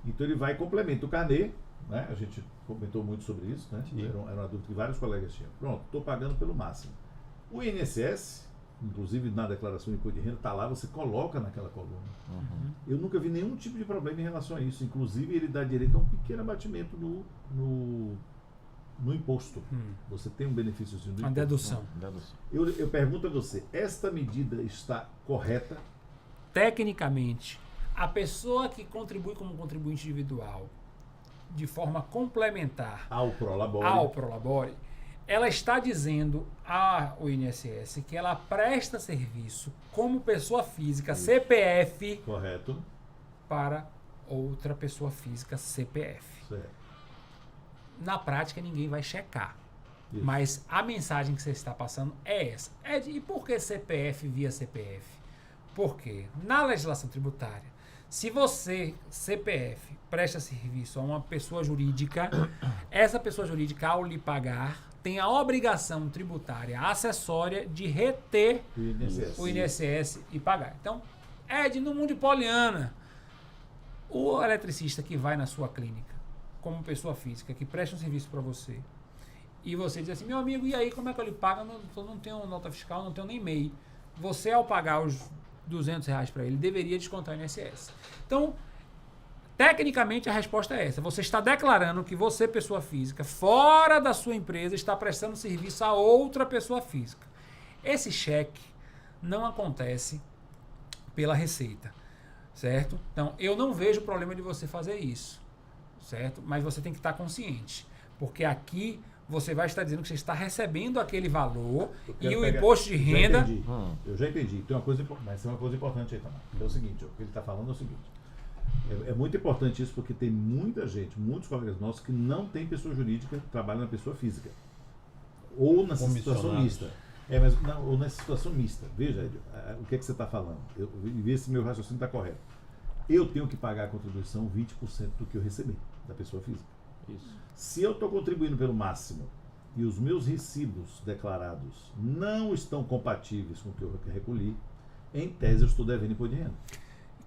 Então ele vai e complementa o carnê, né? A gente comentou muito sobre isso, né? Era uma dúvida que vários colegas tinham. Pronto, estou pagando pelo máximo. O INSS, inclusive na declaração de imposto de renda, está lá, você coloca naquela coluna. Eu nunca vi nenhum tipo de problema em relação a isso. Inclusive ele dá direito a um pequeno abatimento no imposto. Você tem um benefíciozinho do Uma imposto. dedução. Eu pergunto a você, esta medida está correta? Tecnicamente, a pessoa que contribui como contribuinte individual de forma complementar Ao prolabore. ao prolabore, ela está dizendo ao INSS que ela presta serviço como pessoa física CPF Correto. para outra pessoa física CPF. Certo. Na prática, ninguém vai checar. Isso. Mas a mensagem que você está passando é essa. E por que CPF via CPF? Porque na legislação tributária, se você, CPF, presta serviço a uma pessoa jurídica, essa pessoa jurídica, ao lhe pagar, tem a obrigação tributária acessória de reter o INSS e pagar. Então, no mundo de Poliana, o eletricista que vai na sua clínica, como pessoa física, que presta um serviço para você, e você diz assim, meu amigo, e aí, como é que eu lhe pago? Eu não tenho nota fiscal, não tenho nem MEI. Você, ao pagar os R$200 para ele, deveria descontar o INSS. Então, tecnicamente, a resposta é essa. Você está declarando que você, pessoa física, fora da sua empresa, está prestando serviço a outra pessoa física. Esse cheque não acontece pela Receita, certo? Então, eu não vejo problema de você fazer isso, certo? Mas você tem que estar consciente, porque aqui você vai estar dizendo que você está recebendo aquele valor e o imposto de renda... Eu já entendi. Tem uma coisa, mas tem uma coisa importante aí também. É o seguinte, o que ele está falando é o seguinte. É muito importante isso porque tem muita gente, muitos colegas nossos que não tem pessoa jurídica, trabalham na pessoa física. Ou na situação mista. Ou nessa situação mista. Veja, Edio, o que é que você está falando? Ver se meu raciocínio está correto. Eu tenho que pagar a contribuição 20% do que eu receber da pessoa física. Isso. Se eu estou contribuindo pelo máximo e os meus recibos declarados não estão compatíveis com o que eu recolhi, em tese eu estou devendo imposto de renda.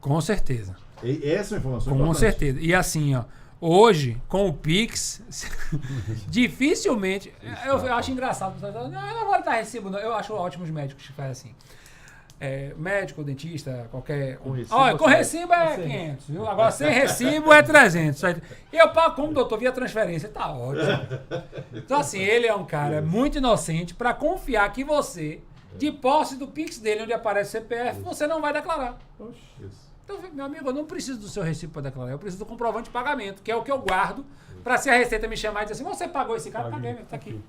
Com certeza. E essa é uma informação Com importante. certeza. E assim, ó, hoje, com o Pix, dificilmente... Eu acho engraçado. Eu não vou dar recibo, não. Eu acho ótimo os médicos que fazem assim. Médico, dentista, qualquer... Com recibo, Olha, com recibo é 500, viu? Agora sem recibo é 300. E eu pago como doutor via transferência, tá ótimo. Então assim, ele é um cara muito inocente para confiar que você, de posse do Pix dele, onde aparece CPF, você não vai declarar. Isso. Então, meu amigo, eu não preciso do seu recibo para declarar, eu preciso do comprovante de pagamento, que é o que eu guardo, para se a Receita me chamar e dizer assim, você pagou esse cara? Paguei, tá aqui.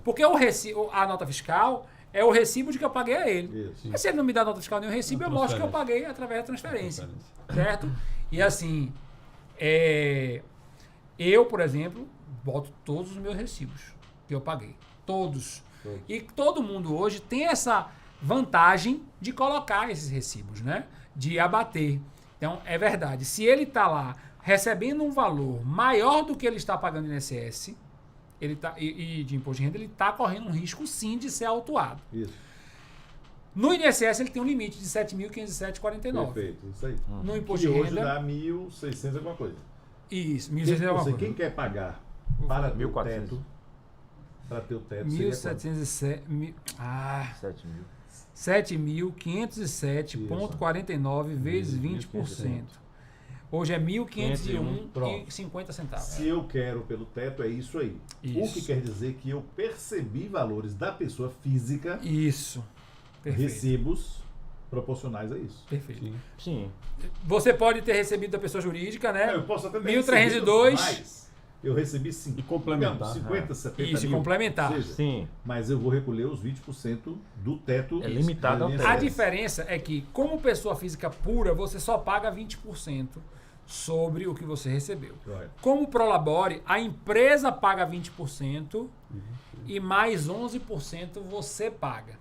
Porque o recibo, a nota fiscal... é o recibo de que eu paguei a ele. Isso. Mas se ele não me dá nota fiscal nem o recibo, eu mostro que eu paguei através da transferência. Certo? E assim, eu, por exemplo, boto todos os meus recibos que eu paguei. Todos. E todo mundo hoje tem essa vantagem de colocar esses recibos, né? De abater. Então, é verdade. Se ele está lá recebendo um valor maior do que ele está pagando no INSS, ele tá, e de imposto de renda, ele está correndo um risco, sim, de ser autuado. Isso. No INSS, ele tem um limite de 7.507,49. Perfeito, isso aí. No imposto Que de hoje renda... dá 1.600 alguma coisa. Isso, 1.600 alguma coisa. Quem quer pagar para ter o 1.400. teto, para ter o teto, seria quanto? 1.707... 7 mil. 7.507,49 vezes 20%. Hoje é 1.501,50 centavos. Se eu quero pelo teto, é isso aí. Isso. O que quer dizer que eu percebi valores da pessoa física, Isso. Perfeito. recibos proporcionais a isso. Perfeito. Sim. Você pode ter recebido da pessoa jurídica, né? Eu posso até ter 1.302. mais. Eu recebi 5. E complementar. 50, 70 Isso, mil. complementar. Seja, Sim. mas eu vou recolher os 20% do teto. É limitado ao do teto. A INSS. diferença é que, como pessoa física pura, você só paga 20% sobre o que você recebeu. Correto. Como o Prolabore, a empresa paga 20% e mais 11% você paga.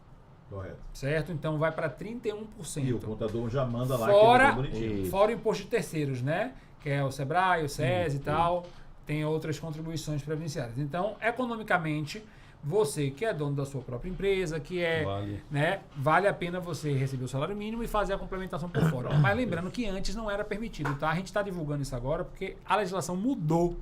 Correto. Certo? Então vai para 31%. E o contador já manda lá Fora, que é bonitinho. fora o imposto de terceiros, né? Que é o Sebrae, o SES e tal. Tem outras contribuições previdenciárias. Então, economicamente, você que é dono da sua própria empresa, que vale a pena você receber o salário mínimo e fazer a complementação por fora. Mas lembrando que antes não era permitido, tá? A gente está divulgando isso agora porque a legislação mudou,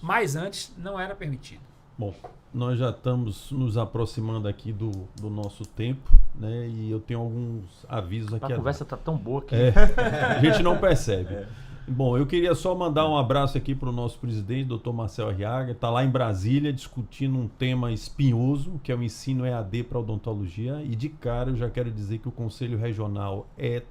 mas antes não era permitido. Bom, nós já estamos nos aproximando aqui do nosso tempo, né? E eu tenho alguns avisos aqui. A conversa está tão boa que... a gente não percebe. Bom, eu queria só mandar um abraço aqui para o nosso presidente, Dr. Marcel Arriaga, está lá em Brasília discutindo um tema espinhoso, que é o ensino EAD para odontologia. E de cara eu já quero dizer que o Conselho Regional é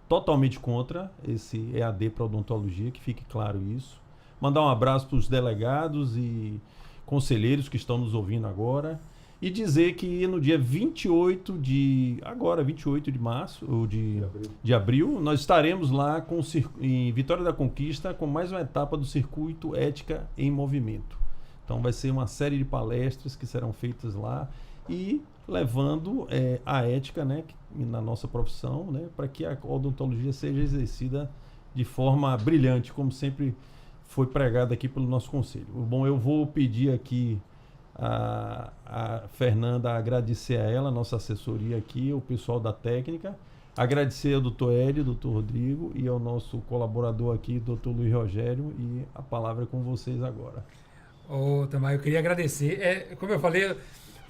totalmente contra esse EAD para odontologia, que fique claro isso. Mandar um abraço para os delegados e conselheiros que estão nos ouvindo agora. E dizer que no dia 28 de março, ou de abril, nós estaremos lá em Vitória da Conquista com mais uma etapa do Circuito Ética em Movimento. Então vai ser uma série de palestras que serão feitas lá e levando a ética, né, na nossa profissão, né, para que a odontologia seja exercida de forma brilhante, como sempre foi pregado aqui pelo nosso conselho. Bom, eu vou pedir aqui a Fernanda, agradecer a ela, nossa assessoria aqui, o pessoal da técnica, agradecer ao Dr. Hélio, Dr. Rodrigo e ao nosso colaborador aqui, Dr. Luiz Rogério, e a palavra é com vocês agora. Tamar, eu queria agradecer. Como eu falei,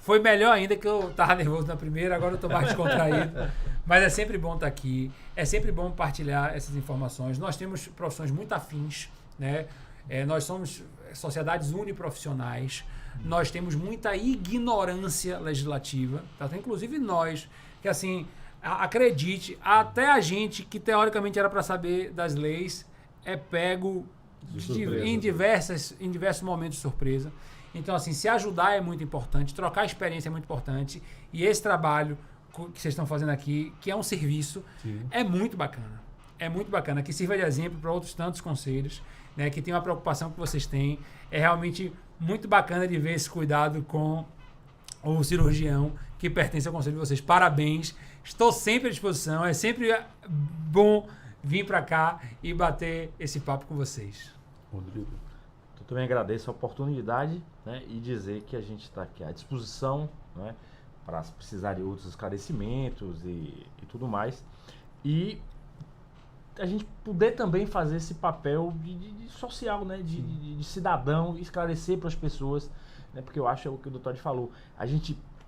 foi melhor ainda que eu estava nervoso na primeira, agora eu estou mais descontraído. Mas é sempre bom estar aqui, é sempre bom partilhar essas informações. Nós temos profissões muito afins, né? Nós somos sociedades uniprofissionais, nós temos muita ignorância legislativa, tá? Inclusive nós, que assim, acredite, até a gente que teoricamente era para saber das leis, é pego em diversos momentos de surpresa. Então, assim, se ajudar é muito importante, trocar experiência é muito importante, e esse trabalho que vocês estão fazendo aqui, que é um serviço, é muito bacana. É muito bacana, que sirva de exemplo para outros tantos conselhos, né, que tem uma preocupação que vocês têm. É realmente muito bacana de ver esse cuidado com o cirurgião que pertence ao conselho de vocês. Parabéns, estou sempre à disposição, é sempre bom vir para cá e bater esse papo com vocês. Rodrigo. Eu também agradeço a oportunidade, né, e dizer que a gente está aqui à disposição, né, para se precisar de outros esclarecimentos e tudo mais. E a gente poder também fazer esse papel de social, né, de cidadão, esclarecer para as pessoas, né, porque eu acho o que o doutor falou,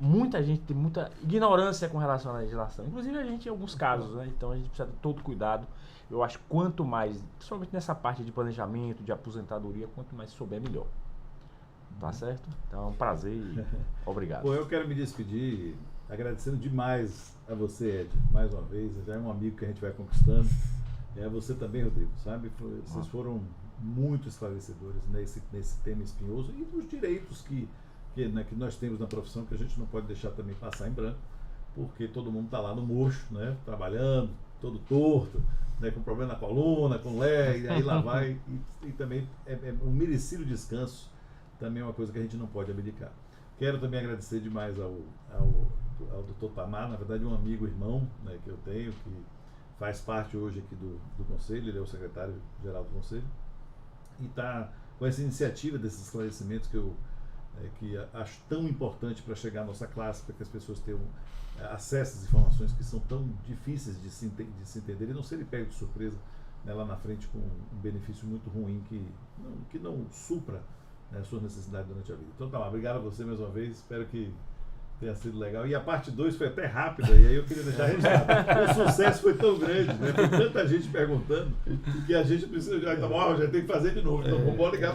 muita gente tem muita ignorância com relação à legislação, inclusive a gente em alguns casos, né, então a gente precisa de todo cuidado. Eu acho que quanto mais, principalmente nessa parte de planejamento, de aposentadoria, quanto mais souber, melhor. Tá certo? Então é um prazer e obrigado. Bom, eu quero me despedir agradecendo demais a você, Ed, mais uma vez, já é um amigo que a gente vai conquistando. É você também, Rodrigo, sabe? Vocês foram muito esclarecedores nesse tema espinhoso e dos direitos que nós temos na profissão, que a gente não pode deixar também passar em branco, porque todo mundo está lá no mocho, né? Trabalhando, todo torto, né? Com problema na coluna, com lé, e aí lá vai. E também é um merecido descanso, também é uma coisa que a gente não pode abdicar. Quero também agradecer demais ao Dr. Tamar, na verdade um amigo, irmão, né, que eu tenho, que faz parte hoje aqui do Conselho, ele é o secretário-geral do Conselho, e está com essa iniciativa desses esclarecimentos que acho tão importante para chegar à nossa classe, para que as pessoas tenham acesso às informações que são tão difíceis de se entender e não serem pegos de surpresa, né, lá na frente com um benefício muito ruim que não supra, né, as suas necessidades durante a vida. Então tá lá, obrigado a você mais uma vez, espero que tenha sido legal. E a parte 2 foi até rápida, e aí eu queria deixar registrado. O sucesso foi tão grande, né? Foi tanta gente perguntando que a gente precisa já tem que fazer de novo. Então vamos ligar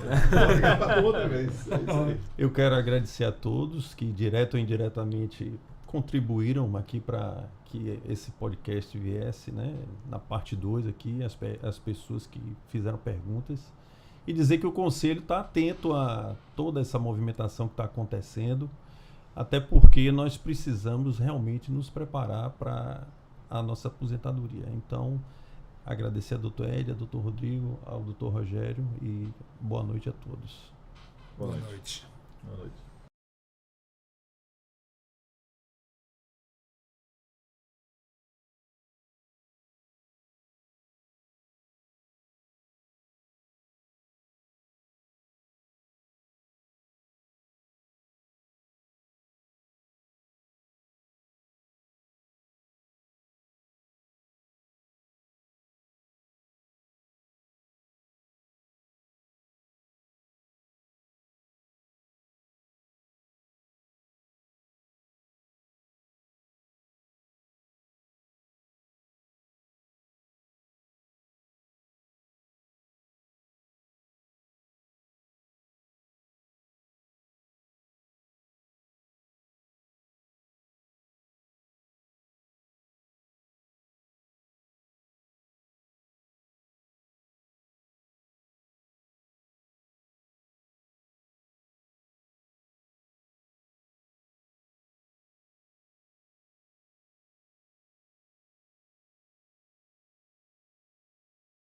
para outra vez. É isso aí. Eu quero agradecer a todos que direto ou indiretamente contribuíram aqui para que esse podcast viesse, né? Na parte 2 aqui, as pessoas que fizeram perguntas. E dizer que o Conselho está atento a toda essa movimentação que está acontecendo, até porque nós precisamos realmente nos preparar para a nossa aposentadoria. Então, Agradecer a doutor Hélia, doutor Rodrigo, ao doutor Rogério e boa noite a todos.